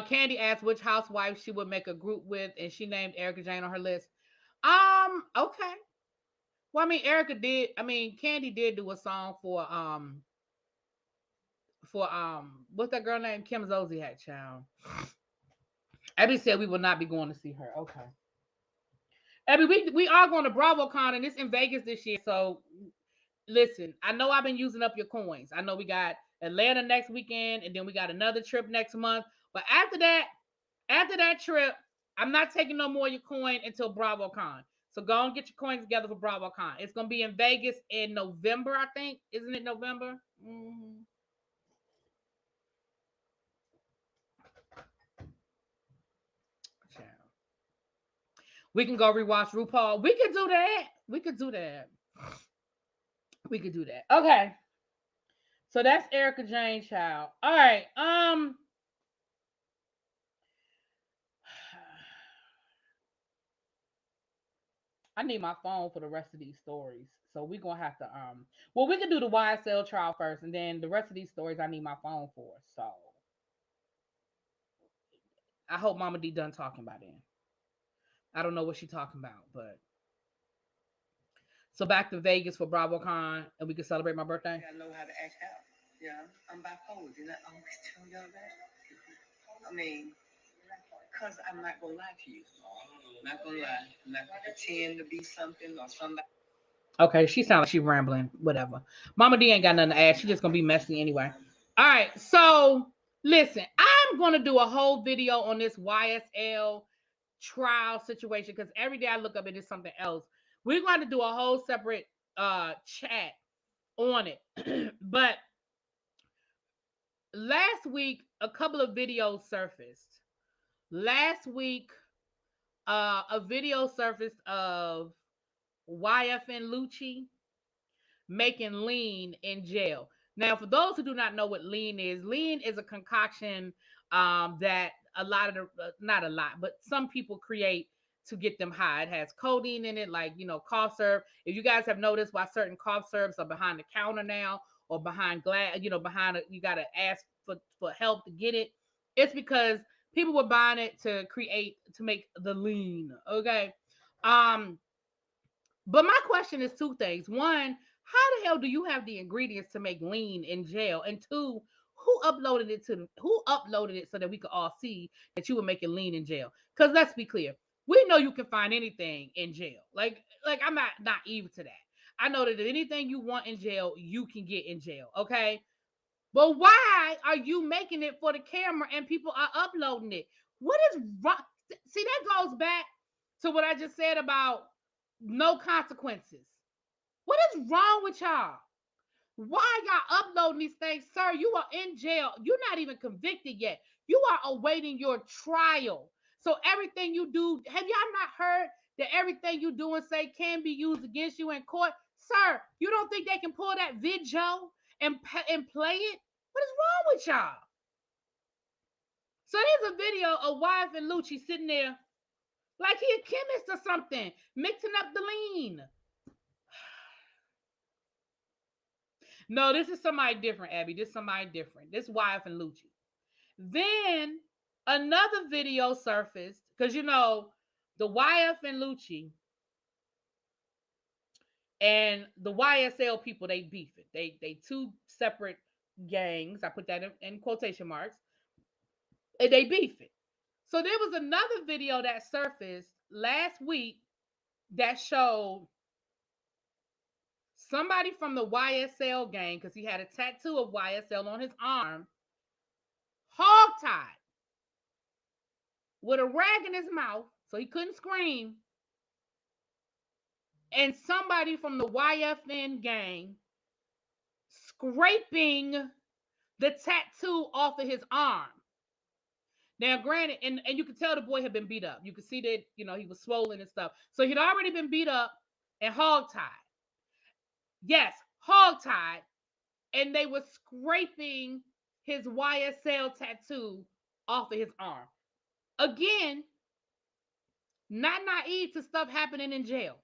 Candy asked which housewife she would make a group with, and she named Erika Jayne on her list. Okay. Well, I mean, Candy did do a song for what's that girl named? Kim Zolciak, child. Abby said we will not be going to see her. Okay. Abby, we are going to BravoCon, and it's in Vegas this year. So listen, I know I've been using up your coins. I know we got Atlanta next weekend, and then we got another trip next month. But after that trip, I'm not taking no more of your coin until BravoCon. So go and get your coins together for BravoCon. It's gonna be in Vegas in November, I think. Isn't it November? Mm-hmm. We can go rewatch RuPaul. We could do that. We could do that. We could do that. Okay. So that's Erika Jayne, child. All right. I need my phone for the rest of these stories. So we're gonna have to well, we can do the YSL trial first, and then the rest of these stories I need my phone for. So I hope Mama D done talking by then. I don't know what she's talking about, but so back to Vegas for BravoCon, and we can celebrate my birthday. I know how to act out. Yeah, I'm bipolar. Did I always tell y'all that? I mean, because I'm not going to lie to you. I'm not going to lie. I'm not going to pretend to be something or somebody. Okay, she sounds like she rambling. Whatever. Mama D ain't got nothing to add. She just gonna be messy anyway. All right. So listen, I'm gonna do a whole video on this YSL trial situation because every day I look up it is something else. We're going to do a whole separate chat on it. But last week, a couple of videos surfaced. Last week, a video surfaced of YF and Lucci making lean in jail. Now, for those who do not know what lean is a concoction that a lot of the, not a lot, but some people create to get them high. It has codeine in it, like, cough syrup. If you guys have noticed why certain cough syrups are behind the counter now or behind glass, you got to ask for help to get it. It's because people were buying it to make the lean. Okay. Um, but my question is two things. One, how the hell do you have the ingredients to make lean in jail? And two, who uploaded it so that we could all see that you were making lean in jail? Because let's be clear, we know you can find anything in jail. Like I'm not naive to that. I know that anything you want in jail, you can get in jail. Okay. But why are you making it for the camera and people are uploading it? What is wrong? See, that goes back to what I just said about no consequences. What is wrong with y'all? Why y'all uploading these things? Sir, you are in jail. You're not even convicted yet. You are awaiting your trial. So everything you do, have y'all not heard that everything you do and say can be used against you in court? Sir, you don't think they can pull that video and play it? What is wrong with y'all? So there's a video of YF and Lucci sitting there like he a chemist or something, mixing up the lean. No, this is somebody different, Abby. This is somebody different. This YF and Lucci. Then another video surfaced because the YF and Lucci and the YSL people, they beef it. They two separate gangs. I put that in quotation marks. And they beef it. So there was another video that surfaced last week that showed somebody from the YSL gang, because he had a tattoo of YSL on his arm, hogtied with a rag in his mouth so he couldn't scream, and somebody from the YFN gang scraping the tattoo off of his arm. Now, granted, and you could tell the boy had been beat up. You could see that, he was swollen and stuff. So he'd already been beat up and hogtied. Yes, hogtied. And they were scraping his YSL tattoo off of his arm. Again, not naive to stuff happening in jail.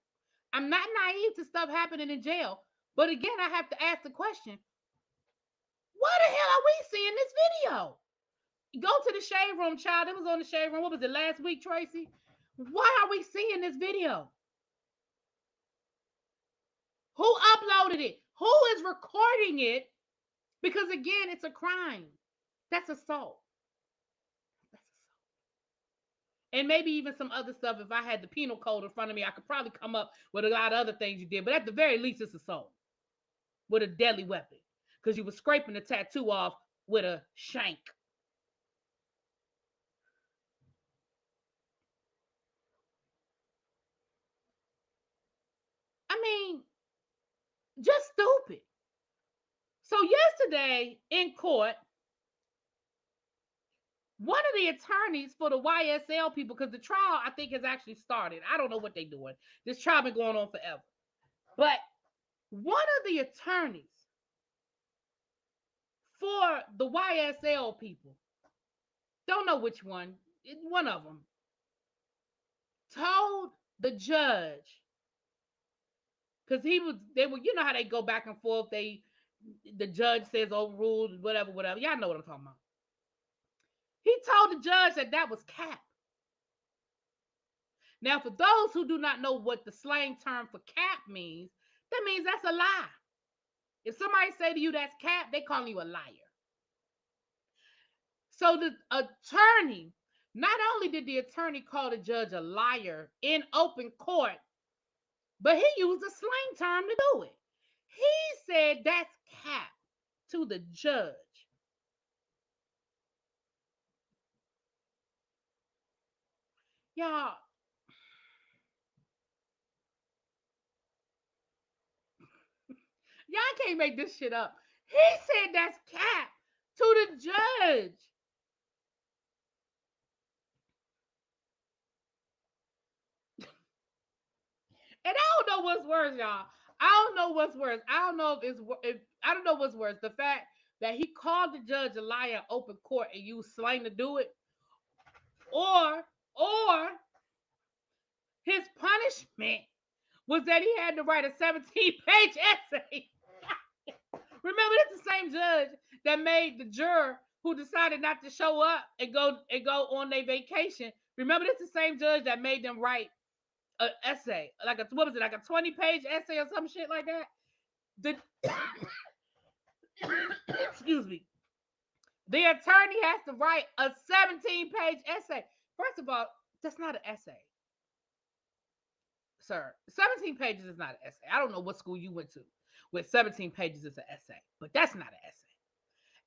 I'm not naive to stuff happening in jail. But again, I have to ask the question, why the hell are we seeing this video? Go to the shade room, child. It was on the shade room. What was it, last week, Tracy? Why are we seeing this video? Who uploaded it? Who is recording it? Because again, it's a crime. That's assault. That's assault. And maybe even some other stuff. If I had the penal code in front of me, I could probably come up with a lot of other things you did. But at the very least, it's assault with a deadly weapon. Because you were scraping the tattoo off with a shank. I mean, just stupid. So yesterday in court, one of the attorneys for the YSL people, because the trial, I think, has actually started. I don't know what they're doing. This trial been going on forever. But one of the attorneys for the YSL people, don't know which one of them, told the judge, because they were, you know how they go back and forth. The judge says overruled, whatever. Y'all know what I'm talking about. He told the judge that was cap. Now, for those who do not know what the slang term for cap means, that means that's a lie. If somebody say to you that's cap, they call you a liar. So the attorney, not only did the attorney call the judge a liar in open court, but he used a slang term to do it. He said that's cap to the judge. Y'all, can't make this shit up. He said that's cap to the judge. And I don't know what's worse, y'all. I don't know what's worse. I don't know if I don't know what's worse. The fact that he called the judge a liar in open court and used slang to do it, or his punishment was that he had to write a 17-page essay. Remember, that's the same judge that made the juror who decided not to show up and go on their vacation. Remember, that's the same judge that made them write an essay, like a 20-page essay or some shit like that. Excuse me. The attorney has to write a 17-page essay. First of all, that's not an essay, sir. 17 pages is not an essay. I don't know what school you went to with 17 pages is an essay, but that's not an essay.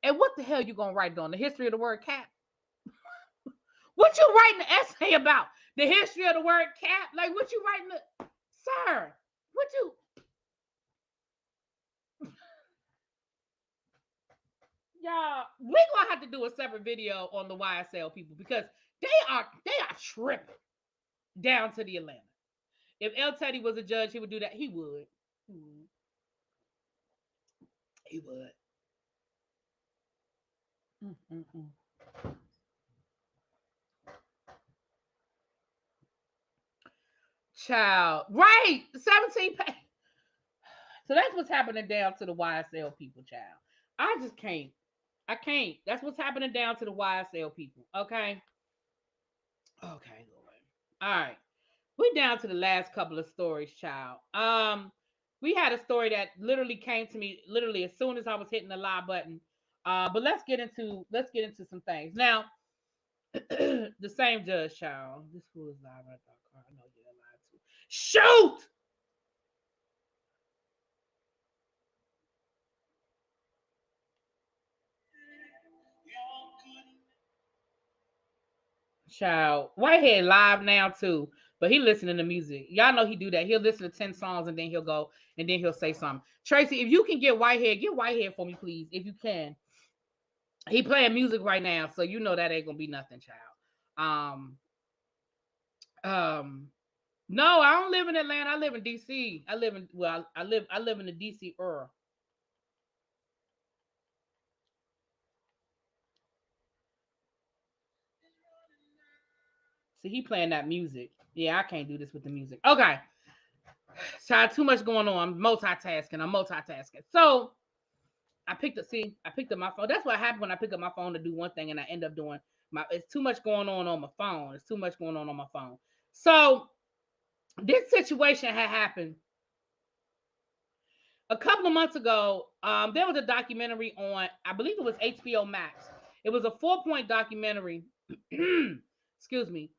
And what the hell you gonna write on? The history of the word cap? What you writing an essay about? The history of the word cap? Like, what you writing? Sir, what you? Y'all, we gonna have to do a separate video on the YSL people because they are tripping down to the Atlanta. If El Teddy was a judge, he would do that. He would. He would. Child, right? 17 pages. So that's what's happening down to the YSL people, child. I just can't. I can't. That's what's happening down to the YSL people. Okay. Okay, Lord. All right. We're down to the last couple of stories, child. We had a story that literally came to me literally as soon as I was hitting the live button. But let's get into some things. Now, the same judge, child. This fool is live right now. I know you're live too. Shoot! Child, Whitehead live now too, but he listening to music. Y'all know he do that. He'll listen to 10 songs and then he'll go and then he'll say something. Tracy, if you can get Whitehead for me, please, if you can. He playing music right now, so you know that ain't gonna be nothing, child. No, I don't live in Atlanta. I live in DC. I live in the DC area. See, he playing that music. Yeah, I can't do this with the music. Okay. So too much going on. I'm multitasking. So I picked up my phone. That's what happened when I pick up my phone to do one thing and I end up doing it's too much going on my phone. It's too much going on my phone. So this situation had happened a couple of months ago. There was a documentary on, I believe it was HBO Max. It was a 4-point documentary. Excuse me.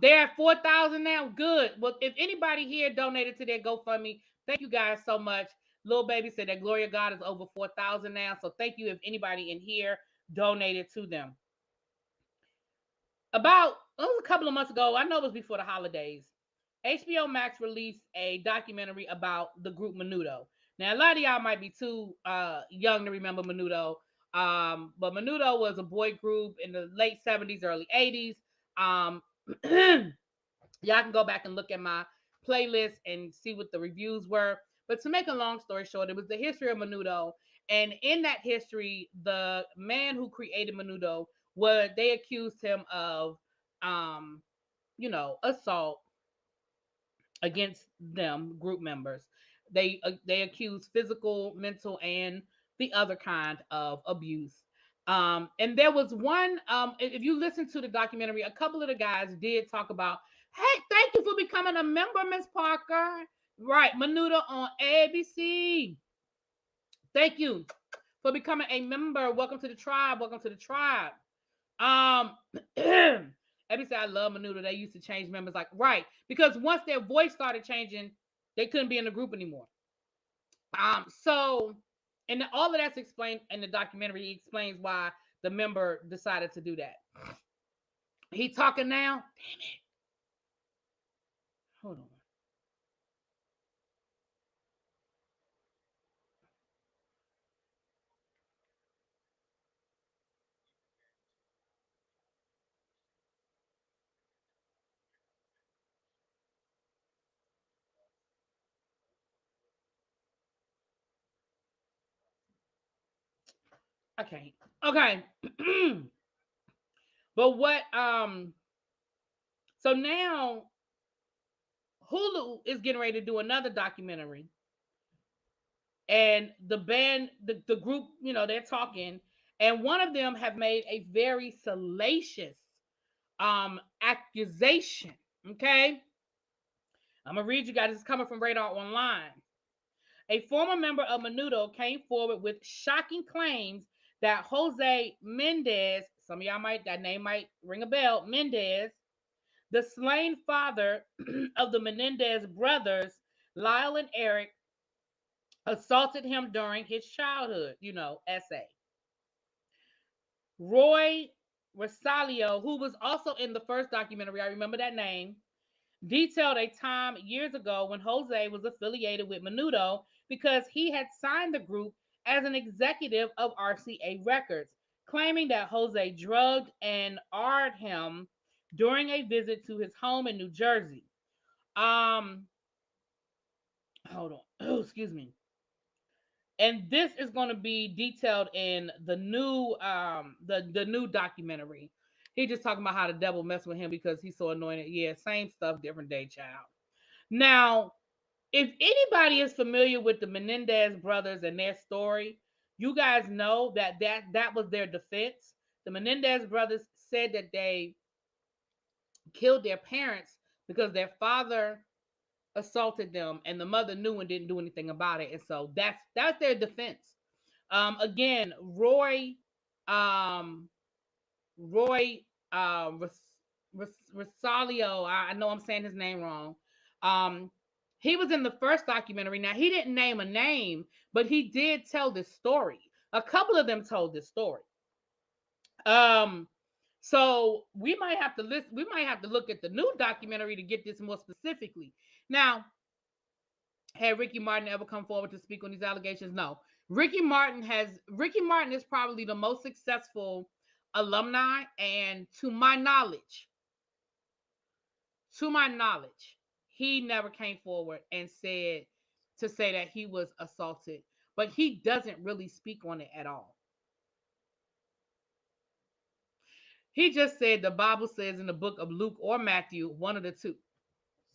They're at 4,000 now. Good. Well, if anybody here donated to their GoFundMe, thank you guys so much. Little baby said that Glory of God is over 4,000 now. So thank you if anybody in here donated to them. About it was a couple of months ago. I know it was before the holidays. HBO Max released a documentary about the group Menudo. Now a lot of y'all might be too young to remember Menudo, but Menudo was a boy group in the late 70s, early 80s. Um, Y'all can go back and look at my playlist and see what the reviews were. But to make a long story short, it was the history of Menudo. And in that history, the man who created Menudo, what they accused him of, um, assault against them group members. They accused physical, mental, and the other kind of abuse. And there was one. If you listen to the documentary, a couple of the guys did talk about, "Hey, thank you for becoming a member, Miss Parker." Right, Menudo on ABC. Thank you for becoming a member. Welcome to the tribe. Welcome to the tribe. Um, Every say I love Menudo. They used to change members, like, right, because once their voice started changing, they couldn't be in the group anymore. So, and all of that's explained in the documentary. He explains why the member decided to do that. He talking now. Damn it. Hold on. I can't. Okay. But what? So now Hulu is getting ready to do another documentary, and the band, the group, they're talking, and one of them have made a very salacious accusation. Okay, I'm gonna read you guys. It's coming from Radar Online. A former member of Menudo came forward with shocking claims that Jose Mendez, some of y'all might, that name might ring a bell, Mendez, the slain father of the Menendez brothers, Lyle and Eric, assaulted him during his childhood, essay. Roy Rosalio, who was also in the first documentary, I remember that name, detailed a time years ago when Jose was affiliated with Menudo because he had signed the group as an executive of RCA Records, claiming that Jose drugged and arred him during a visit to his home in New Jersey. Um, Hold on. Oh, excuse me. And this is going to be detailed in the new the new documentary. He just talking about how the devil messed with him because he's so anointed. Yeah, same stuff, different day, child. Now, if anybody is familiar with the Menendez brothers and their story, you guys know that was their defense. The Menendez brothers said that they killed their parents because their father assaulted them and the mother knew and didn't do anything about it. And so that's their defense. Again, um, Roy Rosalio, I know I'm saying his name wrong. Um, he was in the first documentary. Now he didn't name a name, but he did tell this story. A couple of them told this story. Um, so we might have to list. We might have to look at the new documentary to get this more specifically. Now, had Ricky Martin ever come forward to speak on these allegations? No. Ricky Martin is probably the most successful alumni, and to my knowledge, he never came forward and said to say that he was assaulted, but he doesn't really speak on it at all. He just said the Bible says in the book of Luke or Matthew, one of the two.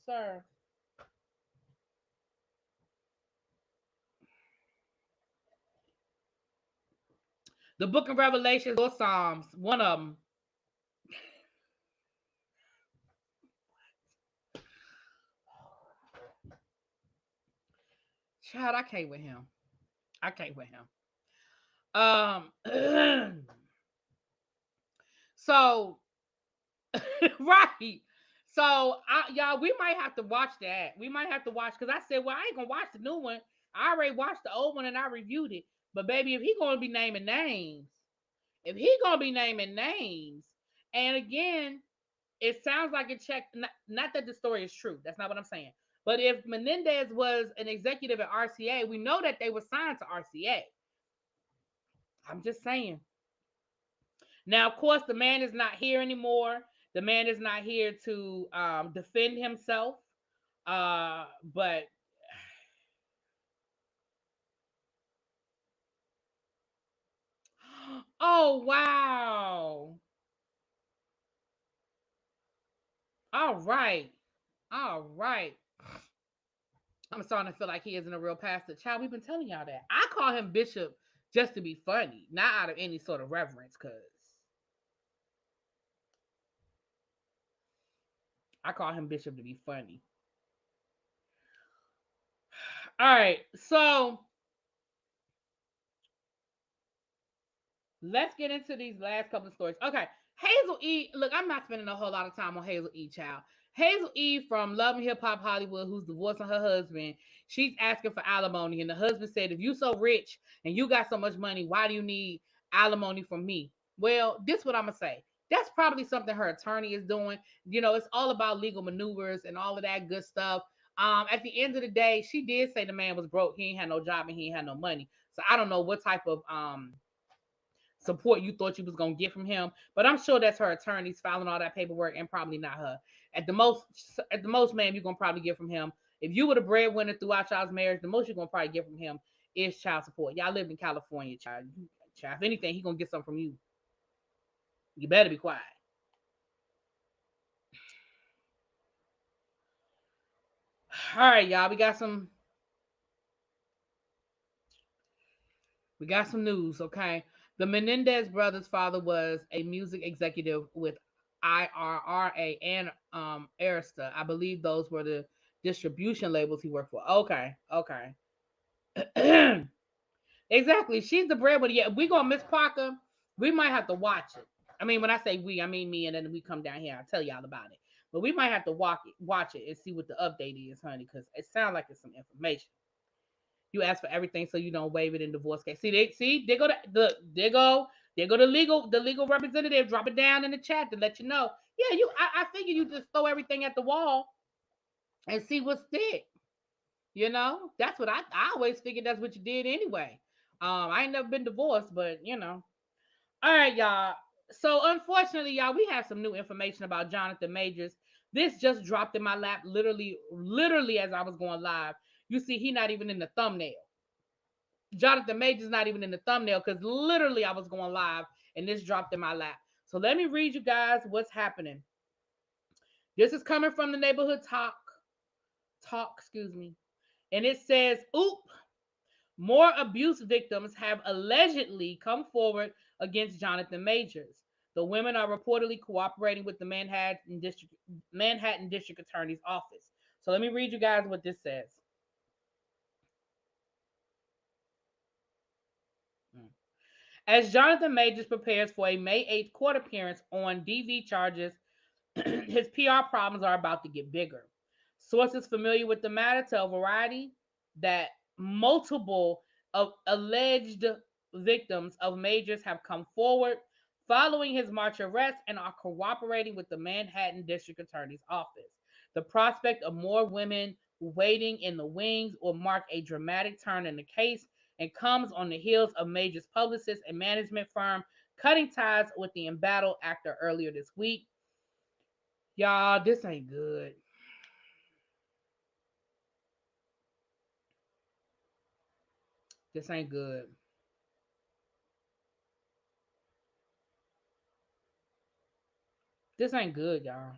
Sir. The book of Revelations or Psalms, one of them. Child, I can't with him. I can't with him. So right. So y'all, we might have to watch that. We might have to watch because I said, well, I ain't gonna watch the new one. I already watched the old one and I reviewed it. But baby, if he gonna be naming names, and again, it sounds like it checked. Not that the story is true. That's not what I'm saying. But if Menendez was an executive at RCA, we know that they were signed to RCA. I'm just saying. Now, of course, the man is not here anymore. The man is not here to defend himself. But oh wow! All right, all right. I'm starting to feel like he isn't a real pastor. Child, we've been telling y'all that. I call him Bishop just to be funny, not out of any sort of reverence, cause I call him Bishop to be funny. All right, so let's get into these last couple of stories. Okay, Hazel E. Look, I'm not spending a whole lot of time on Hazel E. Child. Hazel E. from Love and Hip Hop Hollywood, who's divorcing her husband, she's asking for alimony, and the husband said, "If you so rich and you got so much money, why do you need alimony from me?" Well, this is what I'm gonna say. That's probably something her attorney is doing. You know, it's all about legal maneuvers and all of that good stuff. At the end of the day, she did say the man was broke. He ain't had no job and he ain't had no money. So I don't know what type of support you thought you was gonna get from him. But I'm sure that's her attorneys filing all that paperwork and probably not her. At the most, ma'am, you're gonna probably get from him. If you were the breadwinner throughout y'all's marriage, the most you're gonna probably get from him is child support. Y'all live in California, child. Child, if anything, he gonna get something from you. You better be quiet. All right, y'all. We got some news, okay? The Menendez brothers' father was a music executive with IRRA and Arista. I believe those were the distribution labels he worked for. Okay, okay. Exactly. She's the breadwinner. Yeah, we gonna Miss Parker. We might have to watch it. I mean, when I say we, I mean me, and then we come down here. I'll tell y'all about it. But we might have to watch it and see what the update is, honey, because it sounds like it's some information. You ask for everything so you don't waive it in divorce case. They go the legal representative. Drop it down in the chat to let you know. Yeah, I figure you just throw everything at the wall and see what stick. You know, that's what I always figured that's what you did anyway. I ain't never been divorced, but you know. All right, y'all. So unfortunately, y'all, we have some new information about Jonathan Majors. This just dropped in my lap literally as I was going live. You see, he not even in the thumbnail. Jonathan Major's not even in the thumbnail because literally I was going live and this dropped in my lap. So let me read you guys what's happening. This is coming from the neighborhood talk, excuse me. And it says, oop, more abuse victims have allegedly come forward against Jonathan Majors. The women are reportedly cooperating with the Manhattan District Attorney's office. So let me read you guys what this says. As Jonathan Majors prepares for a May 8th court appearance on DV charges, his PR problems are about to get bigger. Sources familiar with the matter tell Variety that multiple of alleged victims of Majors have come forward following his March arrest and are cooperating with the Manhattan District Attorney's office. The prospect of more women waiting in the wings will mark a dramatic turn in the case and comes on the heels of Major's publicist and management firm cutting ties with the embattled actor earlier this week. Y'all, this ain't good. This ain't good. This ain't good, y'all.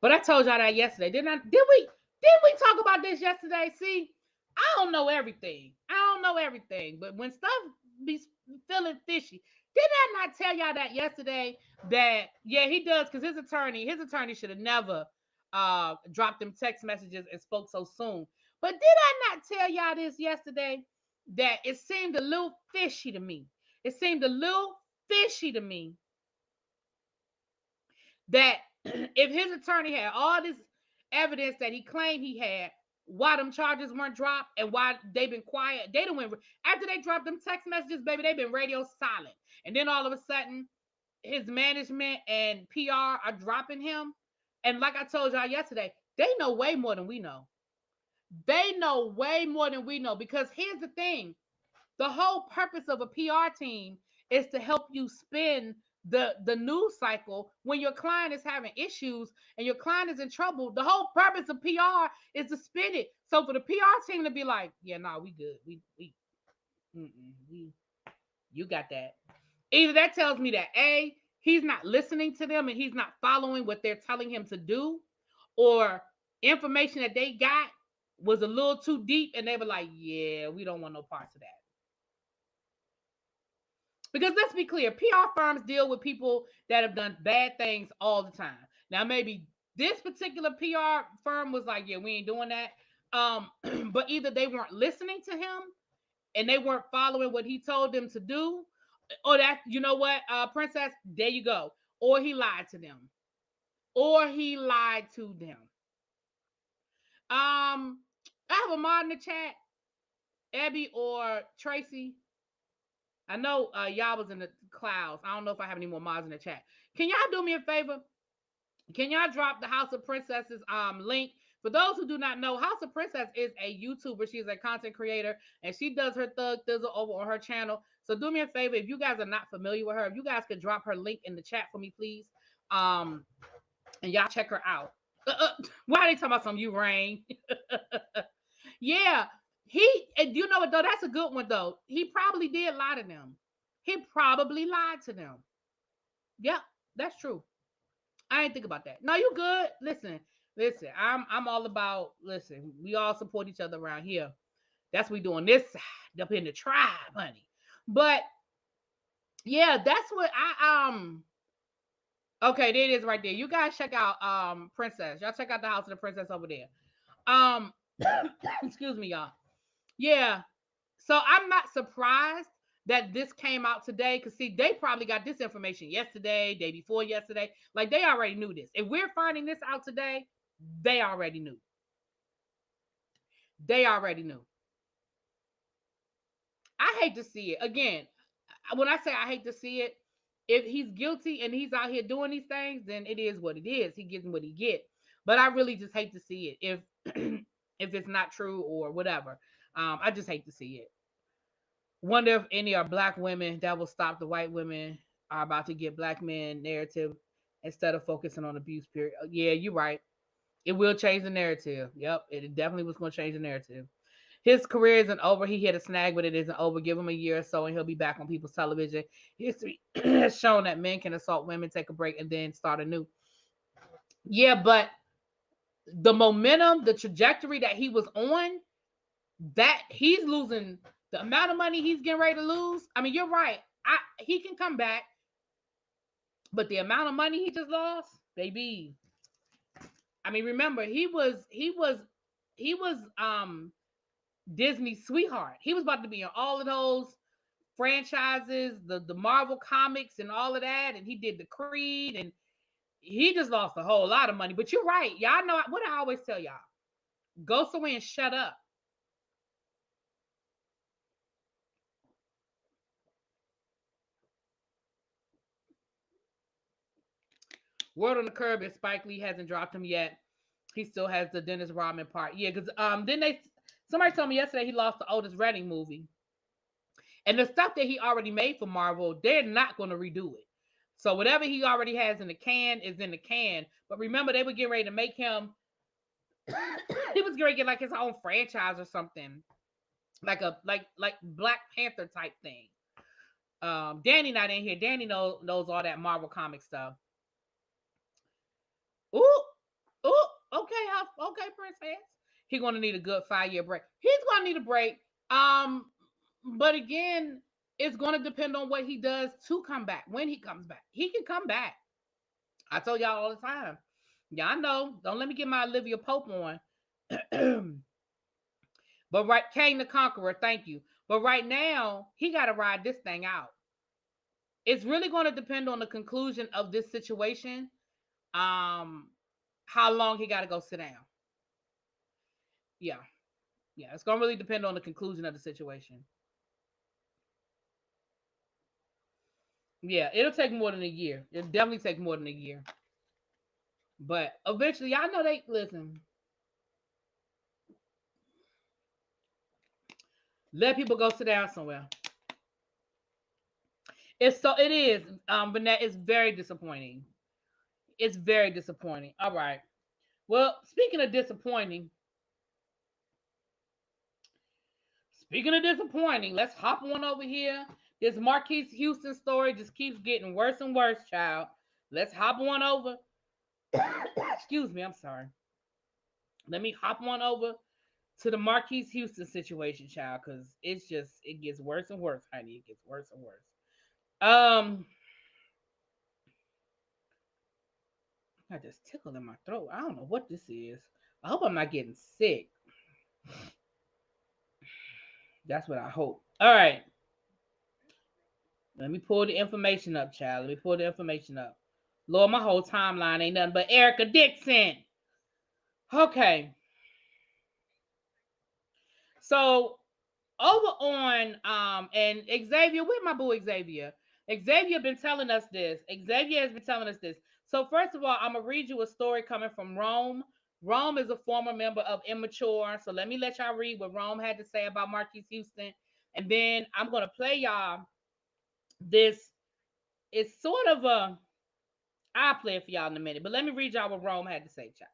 But I told y'all that yesterday. Didn't I? Did we talk about this yesterday? See, I don't know everything. I don't know everything. But when stuff be feeling fishy, did I not tell y'all that yesterday? That yeah, he does because his attorney should have never dropped them text messages and spoke so soon. But did I not tell y'all this yesterday? That it seemed a little fishy to me. It seemed a little fishy to me that if his attorney had all this evidence that he claimed he had, why them charges weren't dropped and why they been quiet, they don't went after they dropped them text messages, baby, they've been radio silent. And then all of a sudden, his management and PR are dropping him. And like I told y'all yesterday, they know way more than we know. They know way more than we know because here's the thing: the whole purpose of a PR team is to help you spin the news cycle when your client is having issues and your client is in trouble. The whole purpose of PR is to spin it. So for the PR team to be like, yeah, nah, we good. We you got that. Either that tells me that A, he's not listening to them and he's not following what they're telling him to do, or information that they got was a little too deep and they were like, yeah, we don't want no parts of that. Because let's be clear, PR firms deal with people that have done bad things all the time. Now, maybe this particular PR firm was like, yeah, we ain't doing that. But either they weren't listening to him and they weren't following what he told them to do, or that, you know what, Princess, there you go. Or he lied to them. Or he lied to them. I have a mod in the chat, Abby or Tracy. I know y'all was in the clouds. I don't know if I have any more mods in the chat. Can y'all do me a favor? Can y'all drop the House of Princesses link? For those who do not know, House of Princess is a YouTuber. She's a content creator, and she does her thug thizzle over on her channel. So do me a favor, if you guys are not familiar with her, if you guys could drop her link in the chat for me, please. And y'all check her out. Why are they talking about some you rain? Yeah, and you know what though? That's a good one though. He probably did lie to them. He probably lied to them. Yep, that's true. I ain't think about that. No, you good. Listen. I'm all about. Listen, we all support each other around here. That's what we doing this side up in the tribe, honey. But yeah, that's what I. Okay, there it is right there. You guys check out Princess. Y'all check out the House of the Princess over there. Um, excuse me, y'all. Yeah. So I'm not surprised that this came out today because see, they probably got this information yesterday, day before yesterday. Like they already knew this. If we're finding this out today, they already knew. They already knew. I hate to see it. Again, when I say I hate to see it, if he's guilty and he's out here doing these things, then it is what it is. He gets what he get. But I really just hate to see it if if it's not true or whatever. I just hate to see it. Wonder if any are black women that will stop the white women are about to get black men narrative instead of focusing on abuse. Period. Yeah, you're right. It will change the narrative. Yep, it definitely was going to change the narrative. His career isn't over. He hit a snag, but it isn't over. Give him a year or so, and he'll be back on people's television. History has shown that men can assault women, take a break, and then start anew. Yeah, but the momentum, the trajectory that he was on, that he's losing the amount of money he's getting ready to lose. I mean, you're right. He can come back, but the amount of money he just lost, baby. I mean, remember he was Disney's sweetheart. He was about to be in all of those franchises, the Marvel comics and all of that, and he did the Creed, and he just lost a whole lot of money. But you're right. Y'all know what I always tell y'all. Go somewhere and shut up. Word on the curb is Spike Lee hasn't dropped him yet. He still has the Dennis Rodman part. Yeah, because then somebody told me yesterday he lost the Otis Redding movie. And the stuff that he already made for Marvel, they're not going to redo it. So whatever he already has in the can is in the can. But remember, they were getting ready to make him. He was going to get like his own franchise or something, like a like Black Panther type thing. Danny not in here. Danny knows all that Marvel comic stuff. Ooh, ooh, okay, okay, Princess. He's gonna need a good 5 year break. He's gonna need a break. Um, but again, it's gonna depend on what he does to come back. When he comes back, he can come back. I told y'all all the time. Y'all know. Don't let me get my Olivia Pope on. But right, Kane the Conqueror, thank you. But right now, he got to ride this thing out. It's really going to depend on the conclusion of this situation. Um, how long he got to go sit down. Yeah, yeah, it's going to really depend on the conclusion of the situation. Yeah, it'll take more than a year. It'll definitely take more than a year. But eventually, I know they listen. Let people go sit down somewhere. It is. But it's very disappointing. It's very disappointing. All right. Well, speaking of disappointing, let's hop on over here. This Marques Houston story just keeps getting worse and worse, child. Let's hop on over. Excuse me, I'm sorry. Let me hop on over to the Marques Houston situation, child, because it gets worse and worse, honey. It gets worse and worse. Um, I just tickled in my throat. I don't know what this is. I hope I'm not getting sick. That's what I hope. All right. Let me pull the information up, child. Let me pull the information up. Lord, my whole timeline ain't nothing but Erika Dixon. Okay. So over on and Xavier, where my boy Xavier? Xavier been telling us this. Xavier has been telling us this. So first of all, I'm gonna read you a story coming from Rome. Rome is a former member of Immature. So let me let y'all read what Rome had to say about Marques Houston. And then I'm gonna play y'all this. It's sort of a I'll play it for y'all in a minute, but let me read y'all what Rome had to say, child.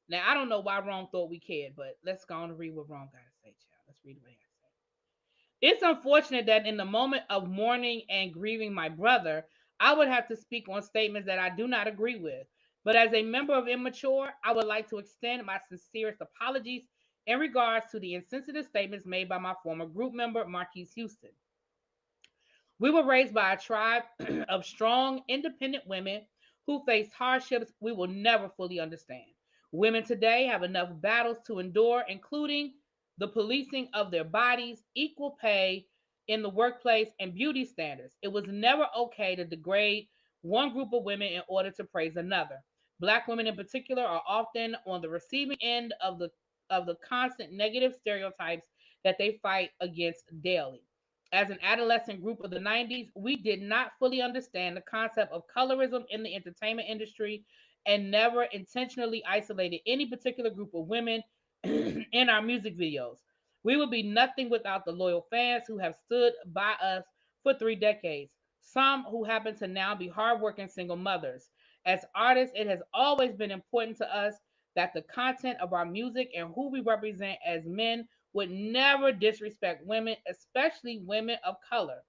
Now, I don't know why Rome thought we cared, but let's go on and read what Rome got to say, child. Let's read what he has to say. It's unfortunate that in the moment of mourning and grieving my brother, I would have to speak on statements that I do not agree with. But as a member of Immature, I would like to extend my sincerest apologies in regards to the insensitive statements made by my former group member, Marques Houston. We were raised by a tribe of strong, independent women who faced hardships we will never fully understand. Women today have enough battles to endure, including the policing of their bodies, equal pay in the workplace, and beauty standards. It was never okay to degrade one group of women in order to praise another. Black women in particular are often on the receiving end of the constant negative stereotypes that they fight against daily. As an adolescent group of the 90s, we did not fully understand the concept of colorism in the entertainment industry and never intentionally isolated any particular group of women in our music videos. We would be nothing without the loyal fans who have stood by us for 3 decades, some who happen to now be hardworking single mothers. As artists, it has always been important to us that the content of our music and who we represent as men would never disrespect women, especially women of color.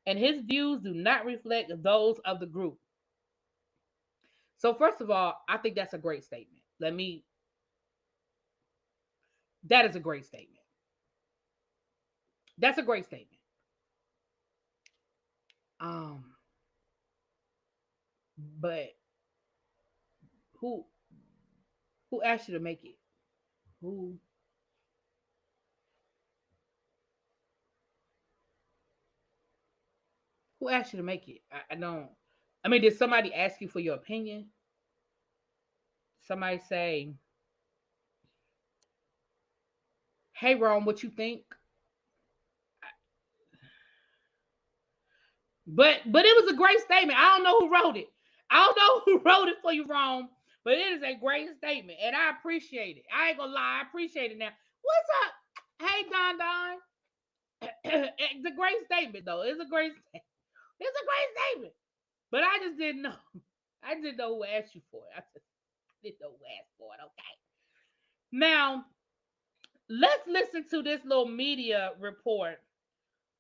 And his views do not reflect those of the group. So, first of all, I think that's a great statement. That is a great statement. That's a great statement. Um, but who who asked you to make it? Who who asked you to make it? I don't. I mean, did somebody ask you for your opinion? Somebody say, "Hey, Rome, what you think?" But it was a great statement. I don't know who wrote it. I don't know who wrote it for you, Rome. But it is a great statement, and I appreciate it. I ain't gonna lie, I appreciate it. Now, what's up? Hey, Don Don. It's a great statement, though. It's a great. It's a great statement. But I just didn't know. I didn't know who asked you for it. I didn't know who asked for it. Okay. Now let's listen to this little media report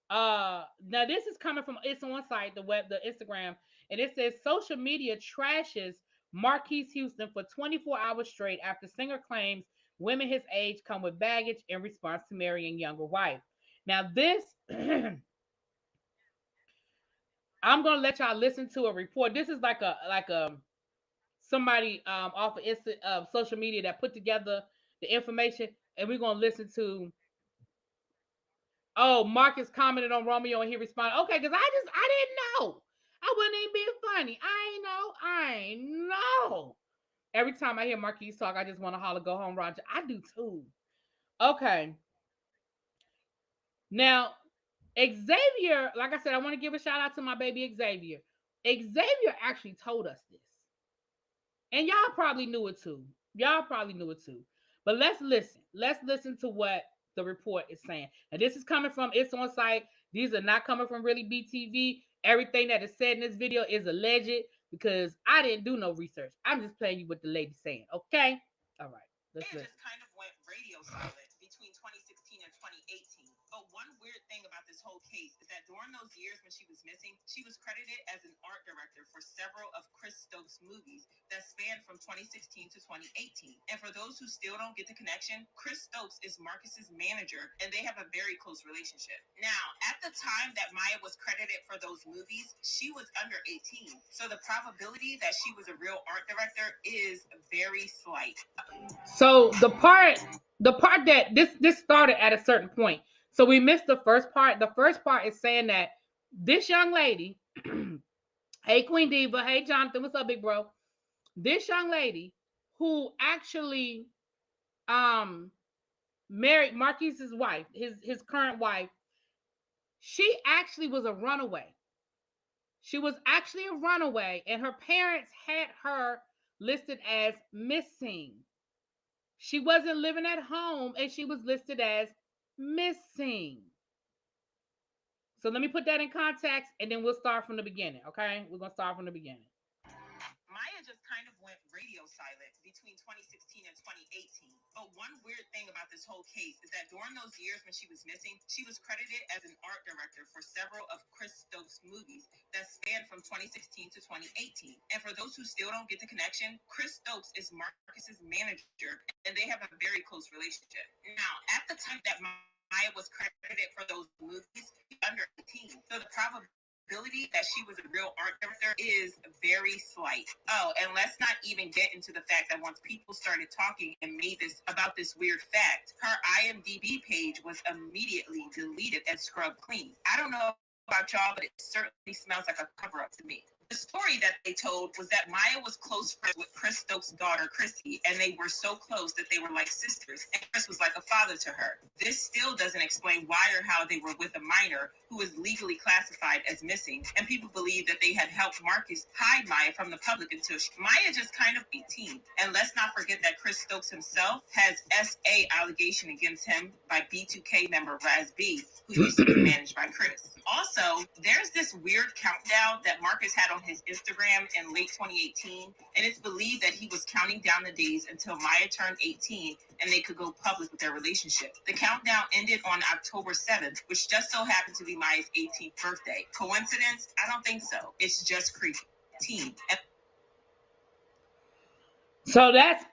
Now this is coming from it's on one site, the Instagram, and it says social media trashes Marques Houston for 24 hours straight after singer claims women his age come with baggage in response to marrying younger wife. Now this I'm gonna let y'all listen to a report. This is like a somebody off of social media that put together the information, and we're gonna listen to. Oh, Marcus commented on Romeo, and he responded, "Okay, because I didn't know. I wasn't even being funny. I ain't know. I ain't know." Every time I hear Marquise talk, I just want to holler, "Go home, Roger." I do too. Okay, now Xavier, like I said, I want to give a shout out to my baby Xavier. Xavier actually told us this. And y'all probably knew it too. Y'all probably knew it too. But let's listen. Let's listen to what the report is saying. And this is coming from It's On Site. These are not coming from Really BTV. Everything that is said in this video is alleged because I didn't do no research. I'm just playing you what the lady's saying. Okay? All right. Let's listen. It just kind of went radio silent between 2016 and 2018. But one weird thing about this whole case is that during those years when she was missing, she was credited as an art director for several of Chris Stokes' movies that spanned from 2016 to 2018. And for those who still don't get the connection, Chris Stokes is Marcus's manager, and they have a very close relationship. Now, at the time that Maya was credited for those movies, she was under 18. So the probability that she was a real art director is very slight. So the part that this started at a certain point. So we missed the first part. The first part is saying that this young lady, hey Queen Diva, hey Jonathan, what's up, big bro? This young lady who actually um married Marquis's wife, his current wife, she actually was a runaway. She was actually a runaway, and her parents had her listed as missing. She wasn't living at home, and she was listed as missing. So let me put that in context, and then we'll start from the beginning. Okay, we're gonna start from the beginning. Maya just kind of went radio silent between 2016 and 2018. But one weird thing about this whole case is that during those years when she was missing, she was credited as an art director for several of Chris Stokes' movies that spanned from 2016 to 2018. And for those who still don't get the connection, Chris Stokes is Marcus's manager, and they have a very close relationship. Now, at the time that Maya was credited for those movies, under 18. So the probability that she was a real art director is very slight. Oh, and let's not even get into the fact that once people started talking and made this about this weird fact, her IMDb page was immediately deleted and scrubbed clean. I don't know about y'all, but it certainly smells like a cover-up to me. The story that they told was that Maya was close friends with Chris Stokes' daughter, Chrissy, and they were so close that they were like sisters, and Chris was like a father to her. This still doesn't explain why or how they were with a minor who is legally classified as missing, and people believe that they had helped Marcus hide Maya from the public until Maya just kind of 18. And let's not forget that Chris Stokes himself has SA allegation against him by B2K member Raz B, who used to be managed by Chris. Also, there's this weird countdown that Marcus had on his Instagram in late 2018, and it's believed that he was counting down the days until Maya turned 18 and they could go public with their relationship. The countdown ended on October 7th, which just so happened to be Maya's 18th birthday. Coincidence? I don't think so. It's just creepy. So that's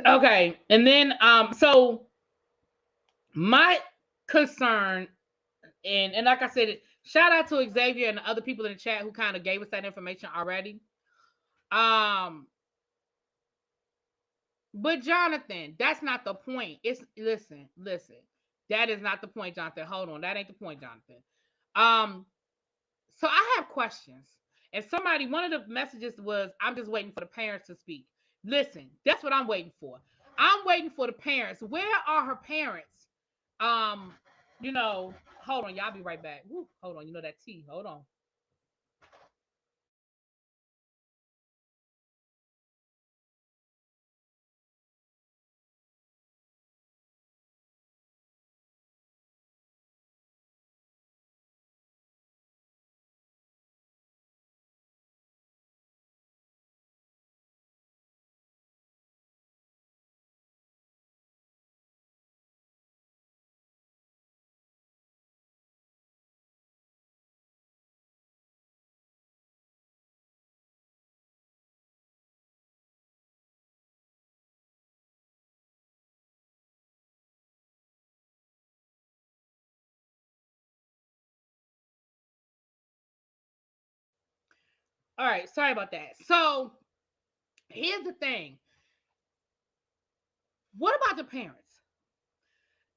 okay. And then so my concern, and like I said, shout out to Xavier and the other people in the chat who kind of gave us that information already. But Jonathan, that's not the point. It's listen. That is not the point, Jonathan. Hold on. That ain't the point, Jonathan. So I have questions. And one of the messages was, I'm just waiting for the parents to speak. Listen, that's what I'm waiting for. I'm waiting for the parents. Where are her parents? Hold on, y'all be right back. Woo, hold on, that tea. Hold on. All right, sorry about that. So here's the thing. What about the parents?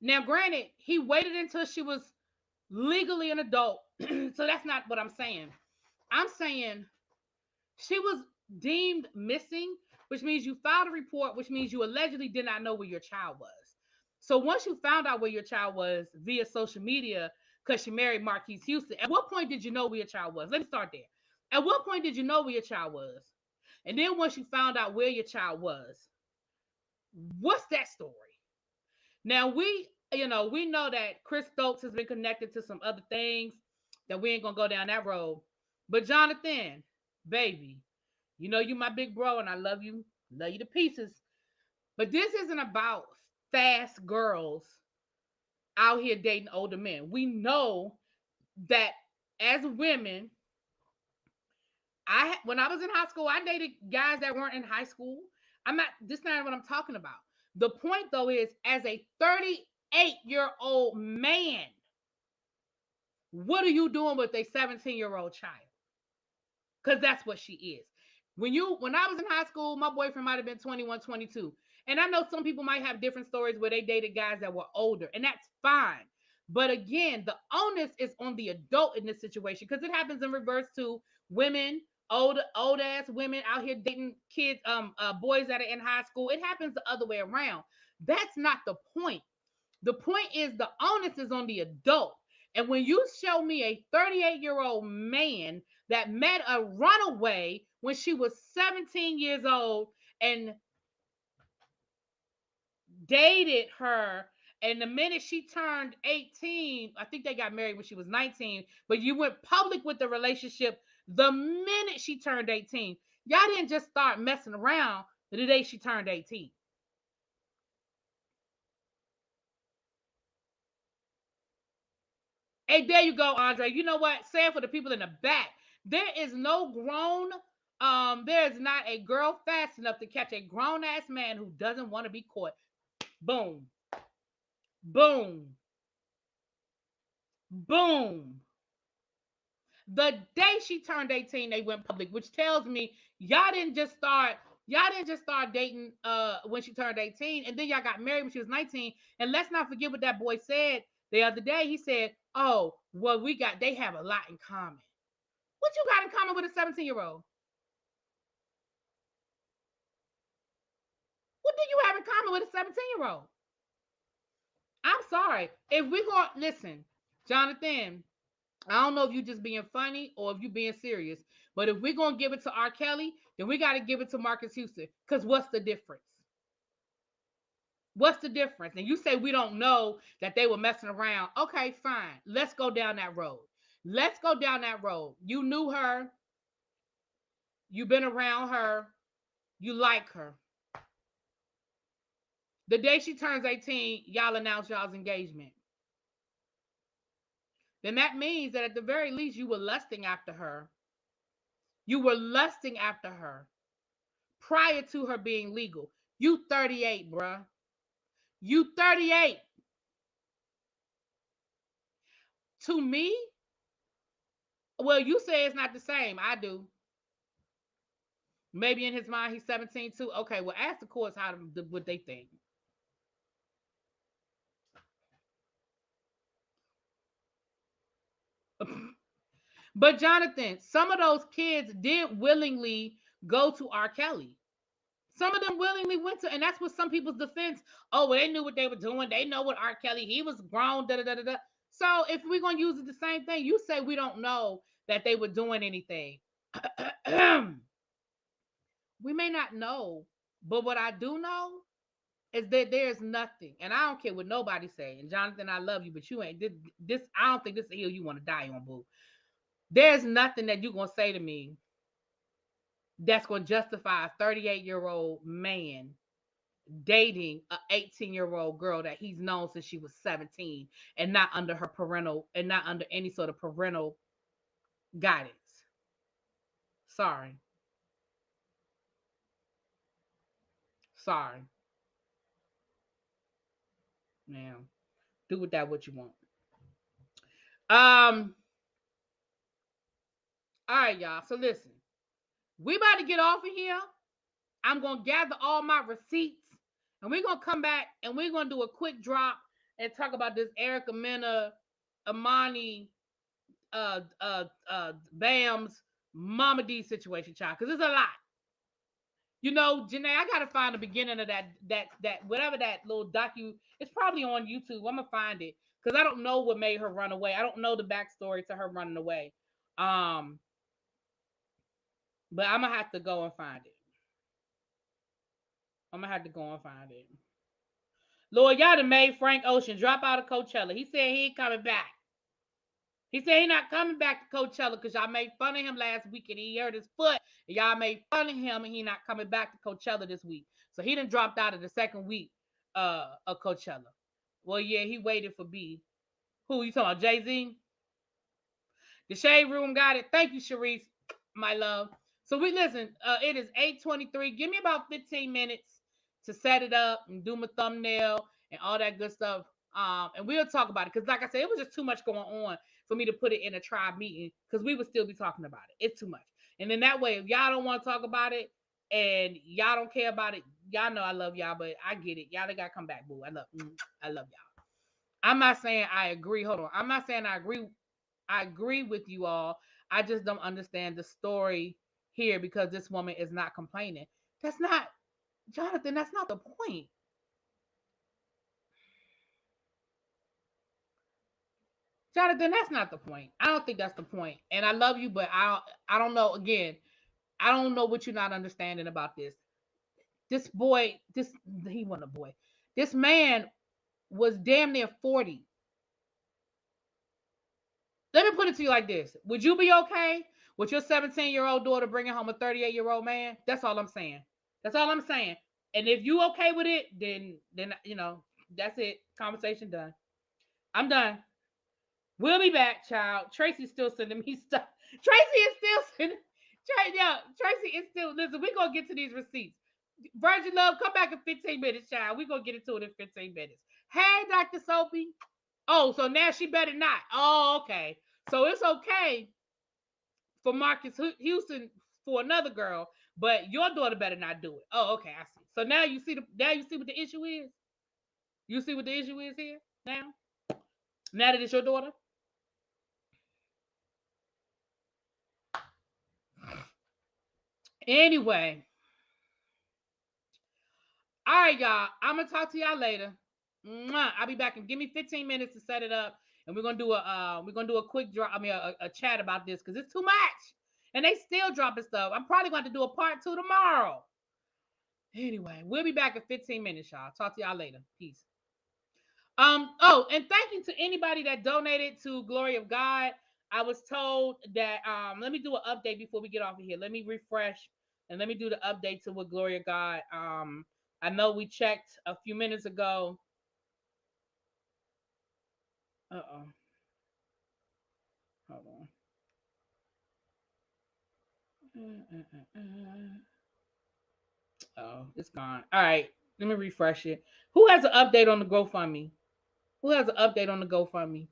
Now, granted, he waited until she was legally an adult. So that's not what I'm saying. I'm saying she was deemed missing, which means you filed a report, which means you allegedly did not know where your child was. So once you found out where your child was via social media, because she married Marques Houston, at what point did you know where your child was? Let me start there. At what point did you know where your child was? And then once you found out where your child was, what's that story? Now we know that Chris Stokes has been connected to some other things that we ain't gonna go down that road. But Jonathan, baby, you know you my big bro and I love you to pieces. But this isn't about fast girls out here dating older men. We know that as women, when I was in high school, I dated guys that weren't in high school. This is not what I'm talking about. The point though is, as a 38-year-old man, what are you doing with a 17-year-old child? Because that's what she is. When I was in high school, my boyfriend might have been 21, 22. And I know some people might have different stories where they dated guys that were older, and that's fine. But again, the onus is on the adult in this situation, because it happens in reverse to women, old ass women out here dating kids, boys that are in high school. It happens the other way around. That's not the point. The point is the onus is on the adult. And when you show me a 38-year-old man that met a runaway when she was 17 years old and dated her, and the minute she turned 18, I think they got married when she was 19, but you went public with the relationship the minute she turned 18. Y'all didn't just start messing around the day she turned 18. Hey, there you go, Andre. You know what? Say it for the people in the back. There is no grown, there is not a girl fast enough to catch a grown ass man who doesn't want to be caught. Boom. Boom. Boom. The day she turned 18, they went public, which tells me y'all didn't just start dating when she turned 18, and then y'all got married when she was 19. And let's not forget what that boy said the other day. He said, "Oh, well, they have a lot in common." What you got in common with a 17-year-old? What do you have in common with a 17-year-old? I'm sorry. If we're going to listen, Jonathan, I don't know if you just being funny or if you being serious, but if we're going to give it to R. Kelly, then we got to give it to Marques Houston. Because what's the difference? What's the difference? And you say we don't know that they were messing around. Okay, fine. Let's go down that road. Let's go down that road. You knew her. You've been around her. You like her. The day she turns 18, y'all announce y'all's engagement. Then that means that at the very least you were lusting after her. You were lusting after her prior to her being legal. You 38, bruh. You 38. To me, well, you say it's not the same. I do. Maybe in his mind he's 17 too. Okay, well, ask the courts what they think. But Jonathan, some of those kids did willingly go to R. Kelly. Some of them willingly went to, and that's what some people's defense. Oh, well, they knew what they were doing. They know what R. Kelly. He was grown. Da da da da. Da. So if we're gonna use it the same thing, you say we don't know that they were doing anything. We may not know, but what I do know is that there's nothing, and I don't care what nobody say. And Jonathan, I love you, but you ain't this. I don't think this is the hill you want to die on, boo. There's nothing that you're gonna say to me that's gonna justify a 38-year-old man dating a 18-year-old girl that he's known since she was 17 and not under her parental and not under any sort of parental guidance. Sorry. Sorry. Now, do with that what you want. Um, all right, y'all. So listen. We about to get off of here. I'm gonna gather all my receipts, and we're gonna come back and we're gonna do a quick drop and talk about this Erika Imani, Bam's Mama D situation, child, because it's a lot. You know, Janae, I gotta find the beginning of that whatever that little docu. It's probably on YouTube. I'm gonna find it because I don't know what made her run away. I don't know the backstory to her running away. Um, but I'm gonna have to go and find it. I'm gonna have to go and find it. Lord, y'all done made Frank Ocean drop out of Coachella. He said he ain't coming back. He said he not coming back to Coachella because y'all made fun of him last week and he hurt his foot. And y'all made fun of him and he not coming back to Coachella this week. So he done dropped out of the second week of Coachella. Well, yeah, he waited for B. Who you talking about? Jay-Z? The Shade Room got it. Thank you, Sharice, my love. So we listen. It is 8:23. Give me about 15 minutes to set it up and do my thumbnail and all that good stuff. And we'll talk about it because, like I said, it was just too much going on for me to put it in a tribe meeting because we would still be talking about it. It's too much. And then that way, if y'all don't want to talk about it and y'all don't care about it, y'all know I love y'all, but I get it. Y'all gotta come back, boo. I love y'all. I'm not saying I agree. Hold on. I'm not saying I agree. I agree with you all. I just don't understand the story here because this woman is not complaining. That's not, Jonathan, that's not the point. Jonathan, that's not the point. I don't think that's the point. And I love you, but I don't know. Again, I don't know what you're not understanding about this. This boy, he wasn't a boy. This man was damn near 40. Let me put it to you like this. Would you be okay with your 17-year-old daughter bringing home a 38-year-old man? That's all I'm saying. That's all I'm saying. And if you okay with it, then you know, that's it. Conversation done. I'm done. We'll be back, child. Tracy's still sending me stuff. Tracy is still sending. Tracy is still. Listen, we're gonna get to these receipts. Virgin Love, come back in 15 minutes, child. We're gonna get into it in 15 minutes. Hey, Dr. Sophie. Oh, so now she better not. Oh, okay. So it's okay for Marques Houston for another girl, but your daughter better not do it. Oh, okay, I see. So now you see what the issue is. You see what the issue is here now. Now that it's your daughter. Anyway, all right, y'all. I'm gonna talk to y'all later. Mwah. I'll be back and give me 15 minutes to set it up, and we're gonna do a quick drop. I mean, a chat about this because it's too much, and they still dropping stuff. I'm probably going to do a part 2 tomorrow. Anyway, we'll be back in 15 minutes, y'all. Talk to y'all later. Peace. Oh, and thank you to anybody that donated to Glory of God. I was told that let me do an update before we get off of here. Let me refresh and let me do the update to what Glory of God. I know we checked a few minutes ago. Uh-oh. Hold on. Oh, it's gone. All right. Let me refresh it. Who has an update on the GoFundMe? Who has an update on the GoFundMe?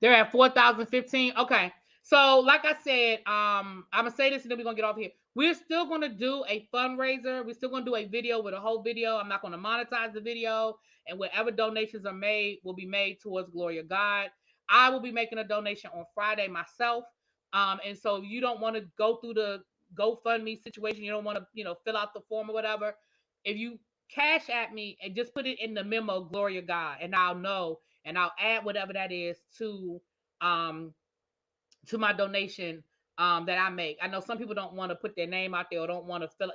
They're at 4,015. Okay. So, like I said, I'm gonna say this and then we're gonna get off here. We're still gonna do a fundraiser. We're still gonna do a video with a whole video. I'm not gonna monetize the video, and whatever donations are made will be made towards Glory of God. I will be making a donation on Friday myself. And so if you don't want to go through the GoFundMe situation, you don't want to, fill out the form or whatever. If you cash at me and just put it in the memo, Glory of God, and I'll know and I'll add whatever that is um to my donation that I make. I know some people don't want to put their name out there or don't want to fill,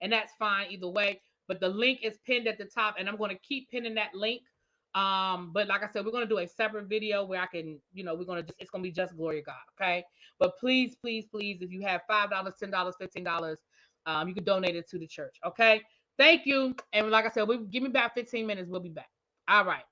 and that's fine either way. But the link is pinned at the top, and I'm going to keep pinning that link. But like I said, we're going to do a separate video where I can, it's going to be just Glory of God. Okay. But please, please, please, if you have $5, $10, $15, you can donate it to the church. Okay. Thank you. And like I said, give me back 15 minutes. We'll be back. All right.